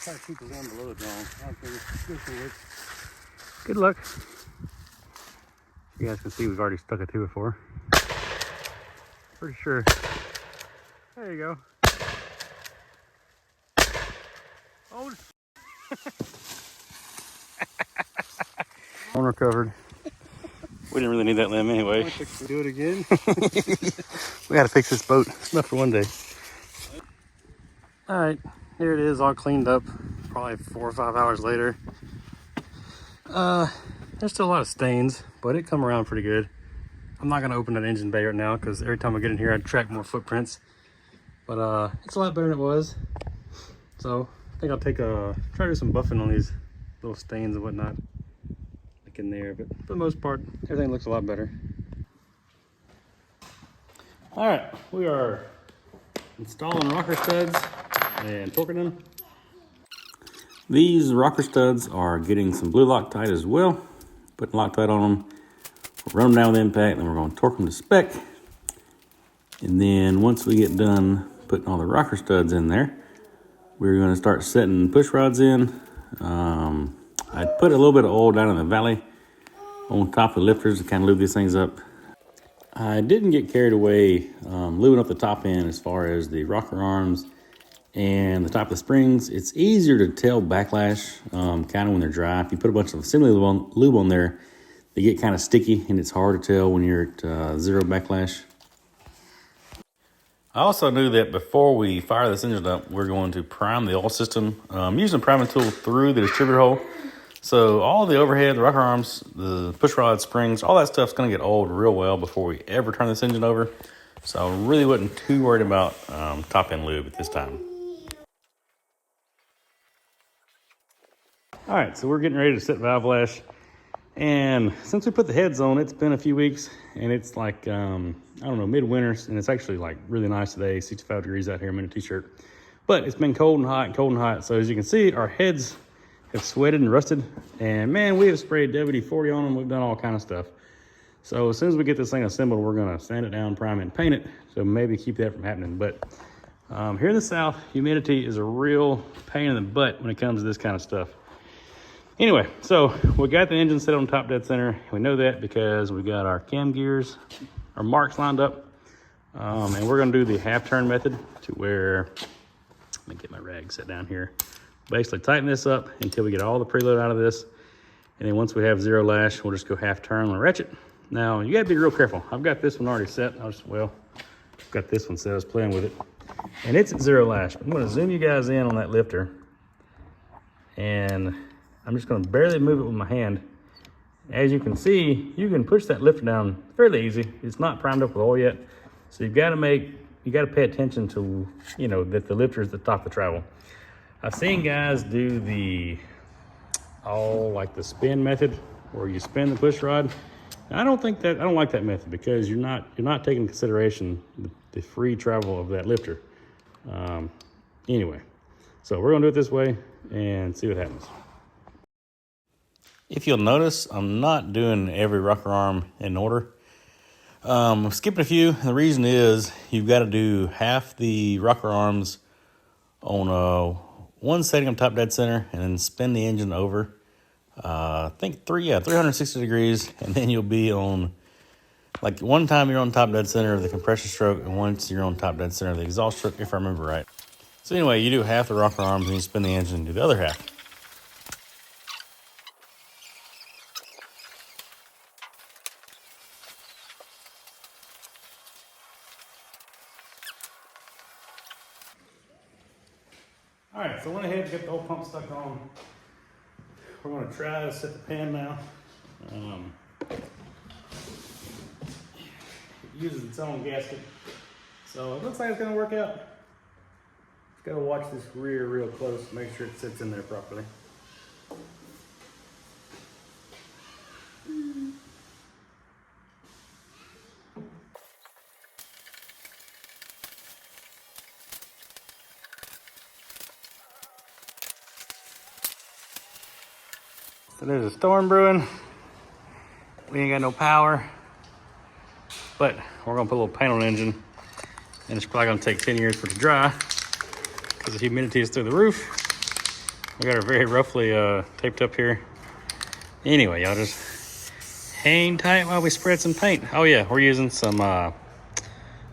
Try to keep the one below the drone. Good luck. You guys can see we've already stuck it to it before. Pretty sure. There you go. Oh, Owner covered. we didn't really need that limb anyway. Do it again. We gotta fix this boat. It's enough for one day. All right, here it is, all cleaned up. Probably 4 or 5 hours later. There's still a lot of stains, but it come around pretty good. I'm not gonna open that engine bay right now because every time I get in here, I track more footprints. But it's a lot better than it was. So I think I'll try to do some buffing on these little stains and whatnot, like in there. But for the most part, everything looks a lot better. All right, we are installing rocker studs and torquing them. These rocker studs are getting some blue Loctite as well. Putting Loctite on them. We'll run them down with impact, and we're going to torque them to spec. And then once we get done putting all the rocker studs in there, we're going to start setting push rods in. I put a little bit of oil down in the valley on top of the lifters to kind of lube these things up. I didn't get carried away lubing up the top end as far as the rocker arms and the top of the springs. It's easier to tell backlash kind of when they're dry. If you put a bunch of assembly lube on there, they get kind of sticky and it's hard to tell when you're at zero backlash. I also knew that before we fire this engine up, we're going to prime the oil system. Using a priming tool through the distributor hole. So all the overhead, the rocker arms, the push rod springs, all that stuff's going to get oiled real well before we ever turn this engine over. So I really wasn't too worried about top end lube at this time. All right, so we're getting ready to set valve lash. And since we put the heads on, it's been a few weeks and it's like, I don't know, midwinter, and it's actually like really nice today, 65 degrees out here. I'm in a t-shirt, but it's been cold and hot. So as you can see, our heads have sweated and rusted, and man, we have sprayed WD-40 on them. We've done all kind of stuff. So as soon as we get this thing assembled, we're gonna sand it down, prime it, and paint it. So maybe keep that from happening. But here in the South, humidity is a real pain in the butt when it comes to this kind of stuff. Anyway, so we got the engine set on top dead center. We know that because we got our cam gears, our marks lined up. And we're gonna do the half turn method to where, let me get my rag set down here. Basically tighten this up until we get all the preload out of this. And then once we have zero lash, we'll just go half turn on the ratchet. Now you gotta be real careful. I've got this one already set. I've got this one set, I was playing with it. and it's at 0 lash. I'm gonna zoom you guys in on that lifter, and I'm just gonna barely move it with my hand. As you can see, you can push that lifter down fairly easy. It's not primed up with oil yet, so you gotta pay attention to, you know, that the lifter is the top of the travel. I've seen guys do the spin method, where you spin the push rod. I don't like that method, because you're not taking into consideration the free travel of that lifter. Anyway, so we're gonna do it this way and see what happens. If you'll notice, I'm not doing every rocker arm in order. I'm skipping a few. The reason is you've got to do half the rocker arms on one setting on top dead center, and then spin the engine over. I think 360 degrees, and then you'll be on, like, one time you're on top dead center of the compression stroke, and once you're on top dead center of the exhaust stroke, if I remember right. So anyway, you do half the rocker arms, and you spin the engine and do the other half. All right, so I went ahead and get the old pump stuck on. We're gonna try to set the pan now. It uses its own gasket, so it looks like it's gonna work out. Just gotta watch this rear real close, make sure it sits in there properly. So there's a storm brewing. We ain't got no power, but we're gonna put a little paint on the engine, and it's probably gonna take 10 years for it to dry because the humidity is through the roof. We got her very roughly taped up here. Anyway, y'all just hang tight while we spread some paint. Oh yeah, we're using some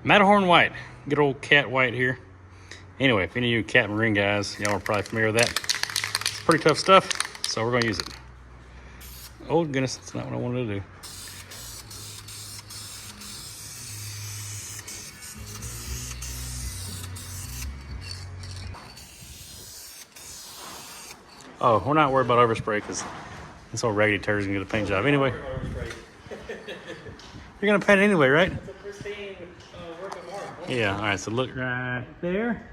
Matterhorn white, good old cat white here. Anyway, if any of you cat marine guys, y'all are probably familiar with that. It's pretty tough stuff, so we're gonna use it. Oh goodness, that's not what I wanted to do. Oh, we're not worried about overspray, because this old raggedy turd is gonna get a paint job anyway. You're gonna paint it anyway, right? Yeah, all right, so look right there.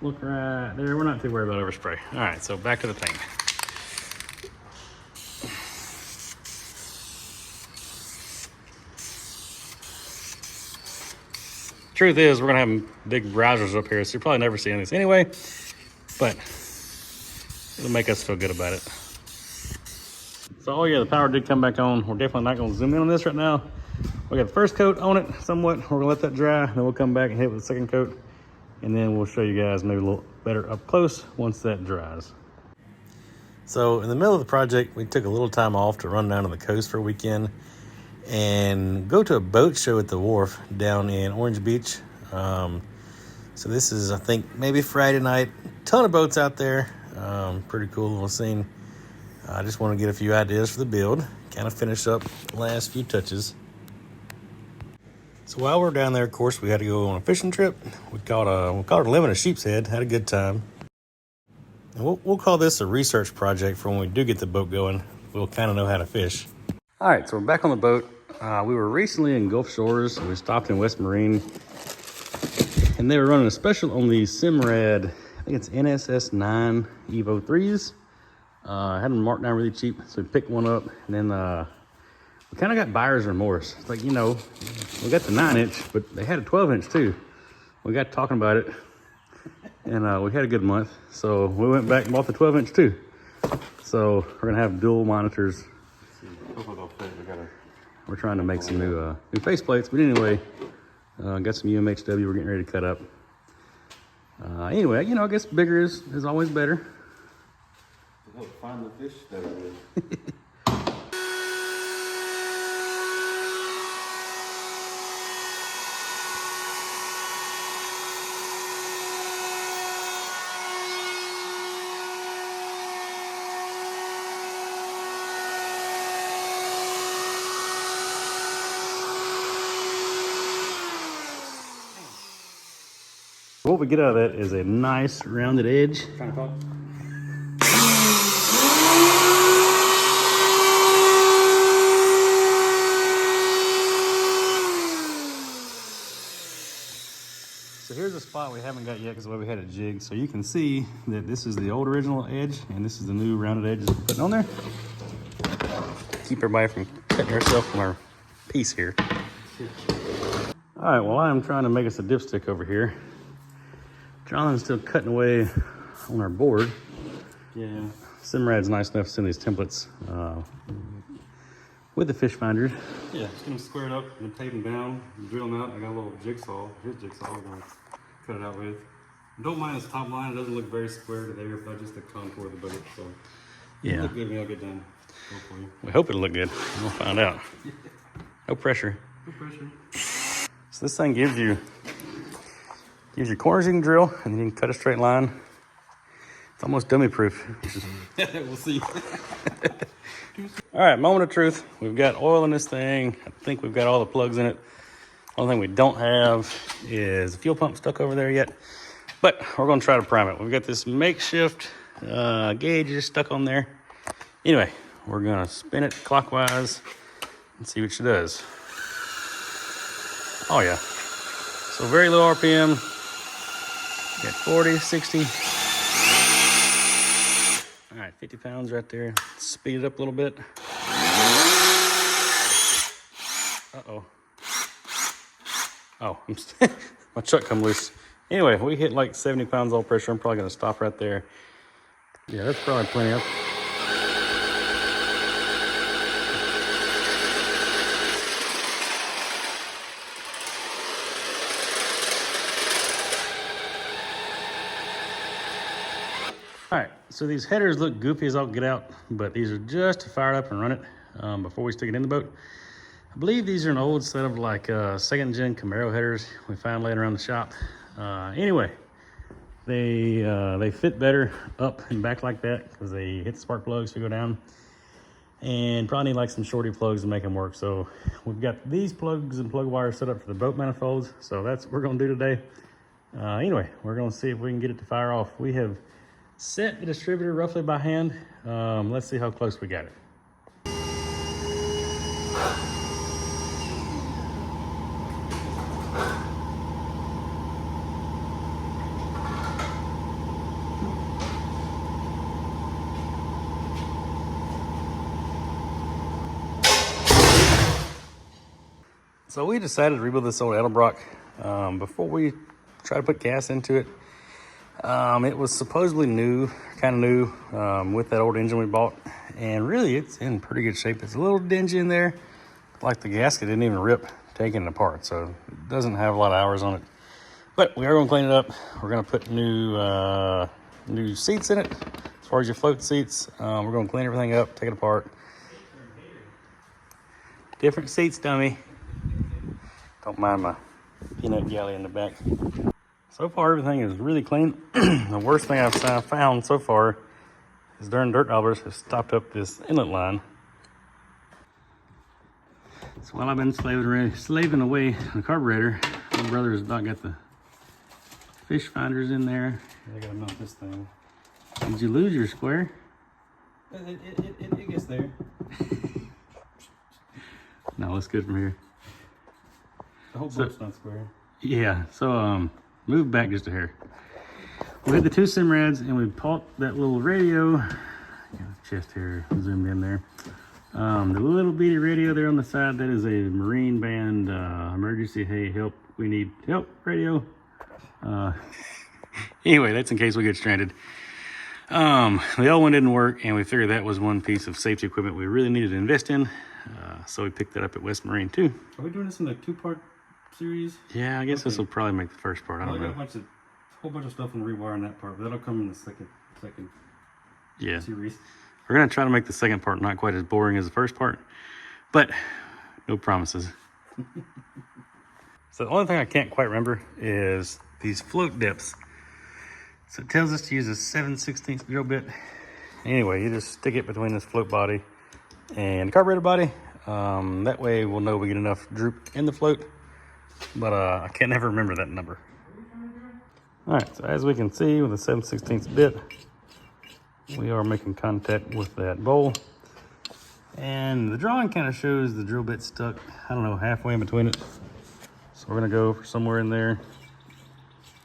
Look right there. We're not too worried about overspray. All right, so back to the paint. Truth is, we're gonna have big browsers up here, so you'll probably never see any of this anyway, but it'll make us feel good about it. So, oh yeah, the power did come back on. We're definitely not gonna zoom in on this right now. We got the first coat on it somewhat. We're gonna let that dry, then we'll come back and hit it with the second coat, and then we'll show you guys maybe a little better up close once that dries. So in the middle of the project, we took a little time off to run down to the coast for a weekend and go to a boat show at the wharf down in Orange Beach. So this is, I think, maybe Friday night. Ton of boats out there. Pretty cool little scene. I just want to get a few ideas for the build, kind of finish up the last few touches. So while we're down there, of course, we had to go on a fishing trip. We caught a limit of sheep's head, had a good time. And we'll call this a research project for when we do get the boat going. We'll kind of know how to fish. All right, so we're back on the boat. We were recently in Gulf Shores, and we stopped in West Marine, and they were running a special on the Simrad, I think it's NSS 9 Evo 3s. I had them marked down really cheap, so we picked one up, and then we kind of got buyer's remorse. It's like, you know, we got the 9-inch, but they had a 12-inch too. We got talking about it, and we had a good month, so we went back and bought the 12-inch too. So we're gonna have dual monitors. We're trying to make some new face plates, but anyway, got some UMHW we're getting ready to cut up. Anyway, you know, I guess bigger is always better. Help find the fish that are good. So what we get out of that is a nice rounded edge. Trying to talk. So here's a spot we haven't got yet because the way we had it jigged. So you can see that this is the old original edge and this is the new rounded edge we're putting on there. Keep everybody from cutting herself on our piece here. All right, well, I'm trying to make us a dipstick over here. Jonathan's still cutting away on our board. Yeah. Simrad's nice enough to send these templates with the fish finders. Yeah, just gonna square it up and tape them down, drill them out. I got a little jigsaw, his jigsaw, I'm gonna cut it out with. Don't mind this top line, it doesn't look very square to there, but just the contour of the boat. So it'll look good when I get done. Go for you. We hope it'll look good. We'll find out. No pressure. No pressure. So this thing gives you corners you can drill, and then you can cut a straight line. It's almost dummy proof. We'll see. All right, moment of truth. We've got oil in this thing. I think we've got all the plugs in it. Only thing we don't have is a fuel pump stuck over there yet, but we're gonna try to prime it. We've got this makeshift gauge stuck on there. Anyway, we're gonna spin it clockwise and see what she does. Oh yeah, so very low RPM. Got 40, 60. All right, 50 pounds right there. Speed it up a little bit. Uh-oh. Oh, my chuck come loose. Anyway, we hit like 70 pounds all pressure. I'm probably gonna stop right there. Yeah, that's probably plenty of. All right, so these headers look goofy as all get out, but these are just to fire it up and run it before we stick it in the boat. I believe these are an old set of like second gen Camaro headers we found laying around the shop. Anyway, they fit better up and back like that because they hit the spark plugs to go down, and probably need like some shorty plugs to make them work. So we've got these plugs and plug wires set up for the boat manifolds. So that's what we're gonna do today. Anyway, we're gonna see if we can get it to fire off. We have set the distributor roughly by hand. Let's see how close we got it. So we decided to rebuild this old Edelbrock before we try to put gas into it. It was supposedly new, kind of new, with that old engine we bought, and really it's in pretty good shape. It's a little dingy in there, like the gasket didn't even rip taking it apart, so it doesn't have a lot of hours on it. But we are going to clean it up. We're going to put new seats in it. As far as your float seats, we're going to clean everything up, take it apart. Different seats, dummy. Don't mind my peanut gallery in the back. So far, everything is really clean. The worst thing I've found so far is darn dirt daubers have stopped up this inlet line. So while I've been slaving away on the carburetor, my brother has not got the fish finders in there. I gotta mount this thing. Did you lose your square? It gets there. No, it's good from here. The whole boat's not square. Yeah, so move back just a hair. We had the two Simrads and we popped that little radio. Got the chest here zoomed in there. The little bitty radio there on the side, that is a Marine Band emergency, hey, help, we need help radio. Anyway, that's in case we get stranded. The other one didn't work, and we figured that was one piece of safety equipment we really needed to invest in. So we picked that up at West Marine too. Are we doing this in a two-part series? Yeah, I guess this will probably make the first part. I don't know. got a whole bunch of stuff on rewiring that part, but that'll come in the second Yeah. series. We're going to try to make the second part not quite as boring as the first part, but no promises. So the only thing I can't quite remember is these float depths. So it tells us to use a 7/16 drill bit. Anyway, you just stick it between this float body and the carburetor body. That way we'll know we get enough droop in the float, but I can't never remember that number. All right, so as we can see with the 7/16 bit, we are making contact with that bowl. And the drawing kind of shows the drill bit stuck, I don't know, halfway in between it. So we're gonna go for somewhere in there.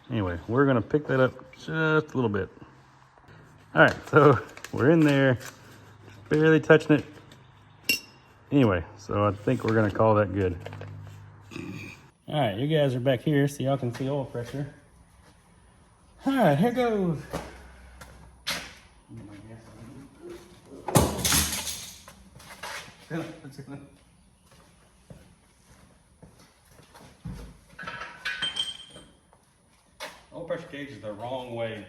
Anyway, we're gonna pick that up just a little bit. All right, so we're in there, barely touching it. Anyway, so I think we're gonna call that good. All right, you guys are back here so y'all can see oil pressure. All right, here goes. Oil pressure gauge is the wrong way.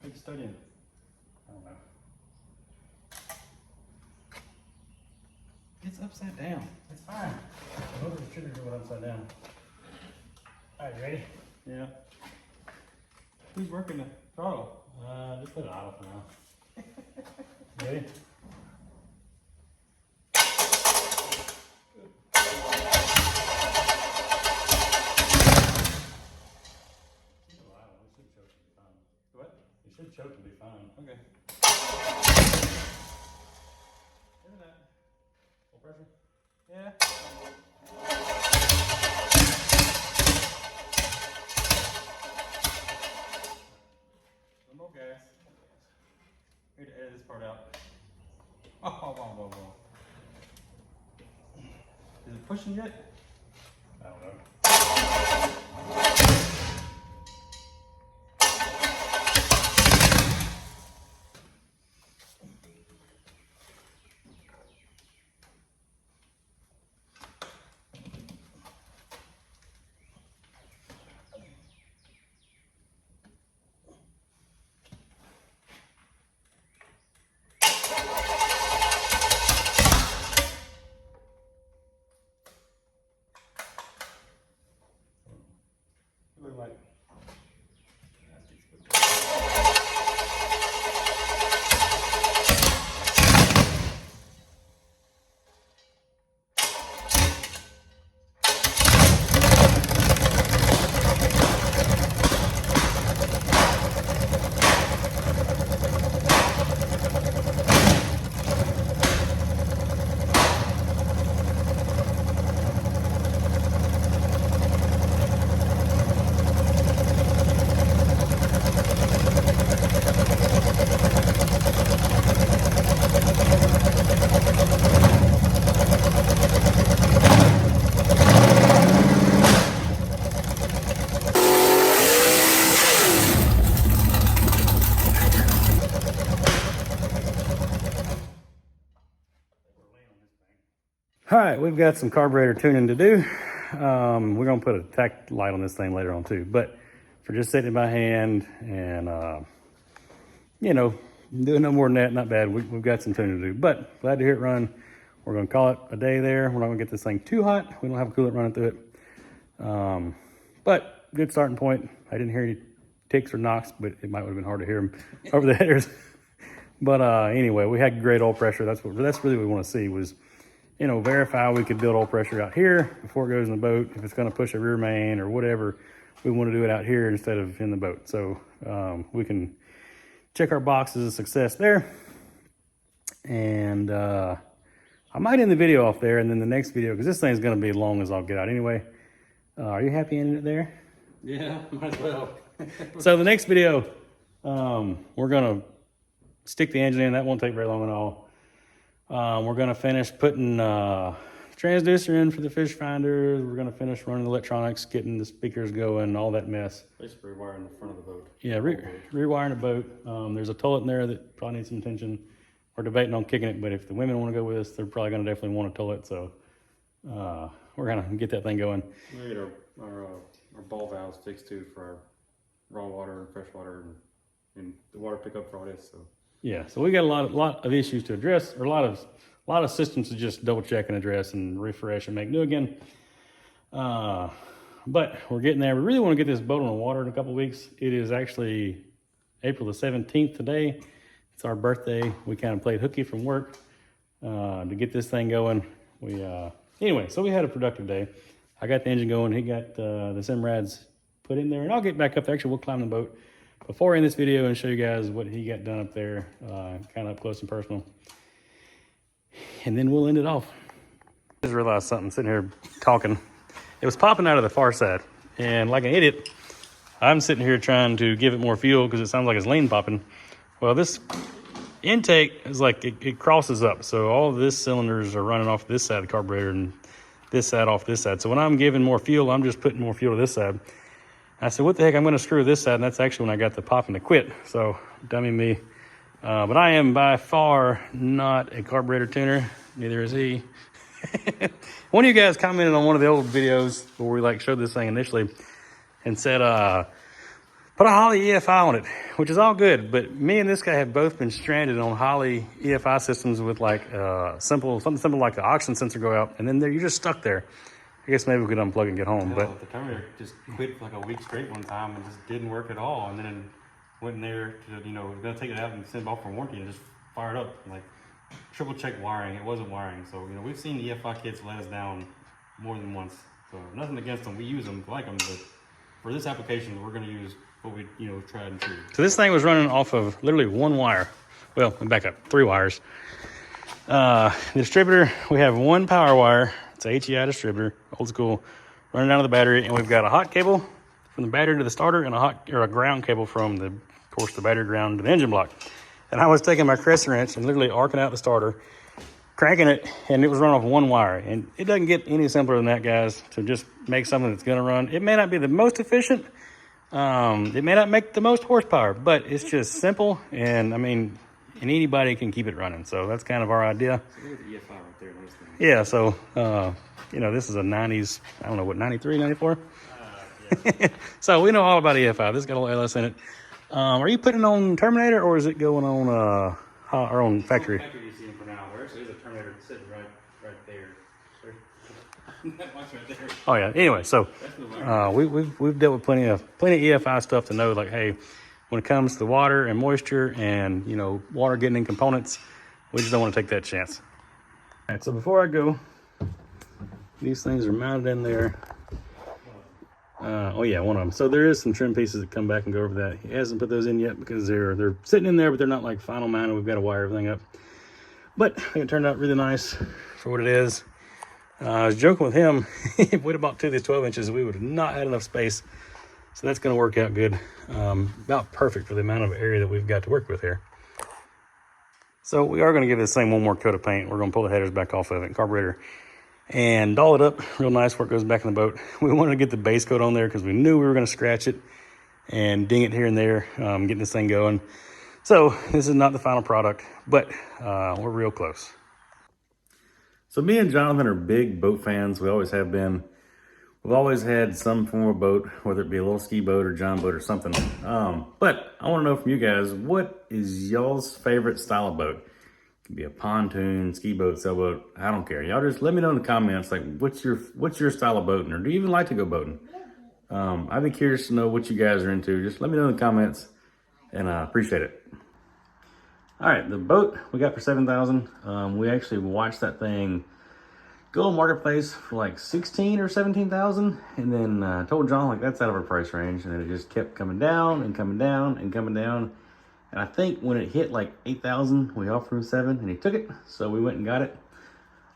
Keep studying. I don't know. It's upside down. It's fine. Both of the triggers are upside down. All right, you ready? Yeah. Who's working the throttle? Just put it idle for now. Ready? What? You should choke and be fine. Okay. Hear that? Full pressure? Yeah. Some more gas. Here to edit this part out. Oh, whoa. Is it pushing yet? I don't know. Look like all right, we've got some carburetor tuning to do. We're gonna put a tack light on this thing later on too, but for just setting it by hand and you know, doing no more than that, not bad. We've got some tuning to do, but glad to hear it run. We're gonna call it a day there. We're not gonna get this thing too hot. We don't have a coolant running through it. But good starting point. I didn't hear any ticks or knocks, but it might have been hard to hear them over the headers. But anyway, we had great oil pressure. That's really what we want to see was, you know, verify we could build oil pressure out here before it goes in the boat. If it's going to push a rear main or whatever, we want to do it out here instead of in the boat. So we can check our box as a success there. And I might end the video off there, and then the next video, because this thing's going to be as long as I'll get out anyway. Are you happy ending it there? Yeah, might as well. So the next video, we're going to stick the engine in. That won't take very long at all. We're going to finish putting transducer in for the fish finders. We're going to finish running the electronics, getting the speakers going, all that mess. Basically rewiring the front of the boat. Yeah, rewiring the boat. There's a tullet in there that probably needs some attention. We're debating on kicking it, but if the women want to go with us, they're probably going to definitely want a tullet. So we're going to get that thing going. We need our ball valves fixed too for our raw water and fresh water and the water pickup for all this. So yeah, so we got a lot of issues to address, or a lot of systems to just double check and address and refresh and make new again. But we're getting there. We really want to get this boat on the water in a couple of weeks. It is actually April the 17th today. It's our birthday. We kind of played hooky from work to get this thing going. Anyway, so we had a productive day. I got the engine going. He got the Simrad's put in there, and I'll get back up there. Actually, we'll climb the boat before I end this video and show you guys what he got done up there, kind of up close and personal. And then we'll end it off. I just realized something sitting here talking. It was popping out of the far side, and like an idiot, I'm sitting here trying to give it more fuel because it sounds like it's lane popping. Well, this intake is like it crosses up, so all of this cylinders are running off this side of the carburetor and this side off this side. So when I'm giving more fuel, I'm just putting more fuel to this side. I said, what the heck, I'm going to screw this side, and that's actually when I got the popping to quit. So dummy me. But I am by far not a carburetor tuner. Neither is he. One of you guys commented on one of the old videos where we like showed this thing initially and said, put a Holley EFI on it, which is all good. But me and this guy have both been stranded on Holley EFI systems with like something simple like an oxygen sensor go out, and then you're just stuck there. I guess maybe we could unplug and get home. But the Terminator just quit for like a week straight one time and just didn't work at all. And then went in there to, you know, we're gonna take it out and send it off for warranty and just fired up. And like triple check wiring, it wasn't wiring. So, you know, we've seen the EFI kits let us down more than once. So nothing against them, we use them, like them, but for this application, we're gonna use what we, you know, tried and true. So this thing was running off of literally one wire. Well, back up, 3 wires. The distributor, we have 1 power wire. It's a HEI distributor, old school, running down to the battery, and we've got a hot cable from the battery to the starter and a ground cable from the, of course, the battery ground to the engine block. And I was taking my crescent wrench and literally arcing out the starter, cranking it, and it was running off 1 wire. And it doesn't get any simpler than that, guys, to just make something that's gonna run. It may not be the most efficient, it may not make the most horsepower, but it's just simple, and I mean, and anybody can keep it running. So that's kind of our idea. So there's the EFI right there. Yeah, so, you know, this is a 90s, I don't know, what, 93, 94? Yeah. So we know all about EFI. This got a little LS in it. Are you putting it on Terminator, or is it going on our own factory? Factory you see them for now. There actually is a Terminator sitting right there. Watch right there. Oh yeah. Anyway, so we've dealt with plenty of EFI stuff to know, like, hey, when it comes to water and moisture and, you know, water getting in components, we just don't want to take that chance. All right, so before I go, these things are mounted in there. Oh yeah, one of them. So there is some trim pieces that come back and go over that. He hasn't put those in yet because they're sitting in there, but they're not like final mounted. We've got to wire everything up. But I think it turned out really nice for what it is. I was joking with him, if we'd have bought 2 of these 12 inches, we would have not had enough space. So that's going to work out good. About perfect for the amount of area that we've got to work with here. So we are going to give this thing one more coat of paint. We're going to pull the headers back off of it, carburetor, and doll it up real nice before it goes back in the boat. We wanted to get the base coat on there because we knew we were going to scratch it and ding it here and there, getting this thing going. So this is not the final product, but we're real close. So me and Jonathan are big boat fans. We always have been. We've always had some form of boat, whether it be a little ski boat or john boat or something. But I want to know from you guys, what is y'all's favorite style of boat? It could be a pontoon, ski boat, sailboat. I don't care. Y'all just let me know in the comments, like, what's your style of boating, or do you even like to go boating? I'd be curious to know what you guys are into. Just let me know in the comments, and I appreciate it. All right, the boat we got for $7,000. We actually watched that thing go on Marketplace for like 16 or 17,000, and then told John, like, that's out of our price range, and then it just kept coming down and coming down and coming down. And I think when it hit like 8,000, we offered him 7, and he took it, so we went and got it.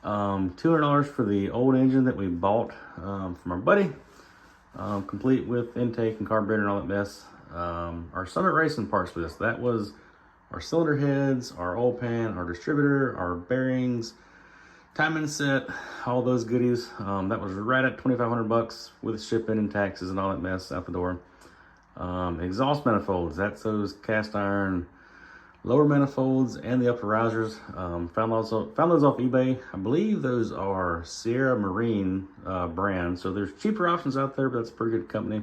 $200 for the old engine that we bought from our buddy, complete with intake and carburetor and all that mess. Our Summit Racing parts for this, that was our cylinder heads, our oil pan, our distributor, our bearings, timing set, all those goodies. That was right at $2,500 with shipping and taxes and all that mess out the door. Exhaust manifolds, that's those cast iron lower manifolds and the upper risers. Found those off eBay. I believe those are Sierra Marine brand. So there's cheaper options out there, but that's a pretty good company.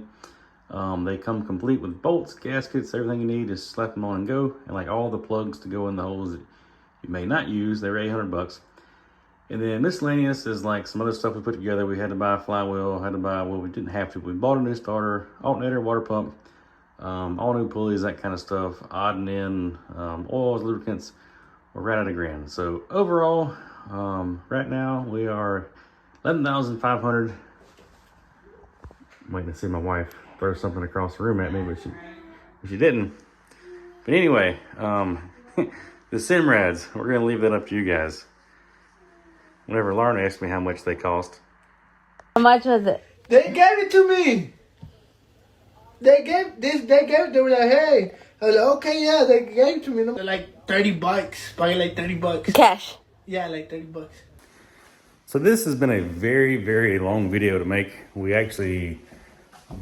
They come complete with bolts, gaskets, everything you need. Just slap them on and go. And like all the plugs to go in the holes that you may not use, they're $800. And then miscellaneous is like some other stuff we put together. We had to buy a flywheel, well, we didn't have to. We bought a new starter, alternator, water pump, all new pulleys, that kind of stuff, odd and end, oils, lubricants. We're right at $1,000. So overall, right now we are $11,500. I'm waiting to see my wife throw something across the room at me, but she didn't. But anyway, the Simrads, we're gonna leave that up to you guys. Whenever Lauren asked me how much they cost. How much was it? They gave it to me. They gave it. They were like, hey. I was like, okay, yeah. They gave it to me. Like $30. Probably like $30. Cash. Yeah, like $30. So this has been a very, very long video to make. We actually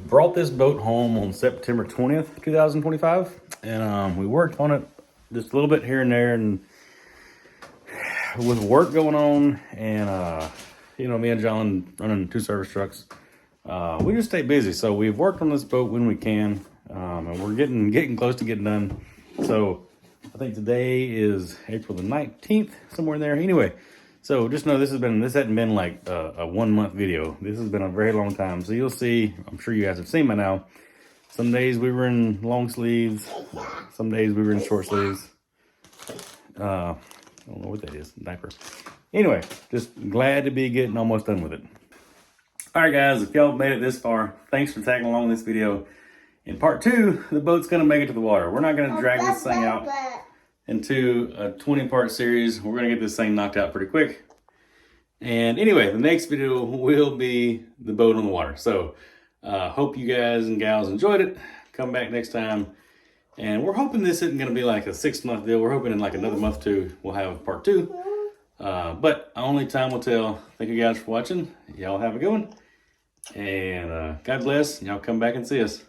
brought this boat home on September 20th, 2025. And we worked on it just a little bit here and there. And with work going on and, you know, me and John running 2 service trucks, we just stay busy. So we've worked on this boat when we can. And we're getting close to getting done. So I think today is April the 19th, somewhere in there. Anyway, so just know this hasn't been like a 1 month video. This has been a very long time. So you'll see, I'm sure you guys have seen by now, some days we were in long sleeves, some days we were in short sleeves. I don't know what that is, diaper. Anyway, just glad to be getting almost done with it. All right, guys, if y'all made it this far, thanks for tagging along this video. In part 2, the boat's gonna make it to the water. We're not gonna drag this thing out into a 20-part series. We're gonna get this thing knocked out pretty quick. And anyway, the next video will be the boat on the water. So hope you guys and gals enjoyed it. Come back next time. And we're hoping this isn't gonna be like a 6-month deal. We're hoping in like another month or 2, we'll have part 2. But only time will tell. Thank you guys for watching. Y'all have a good one. And God bless. Y'all come back and see us.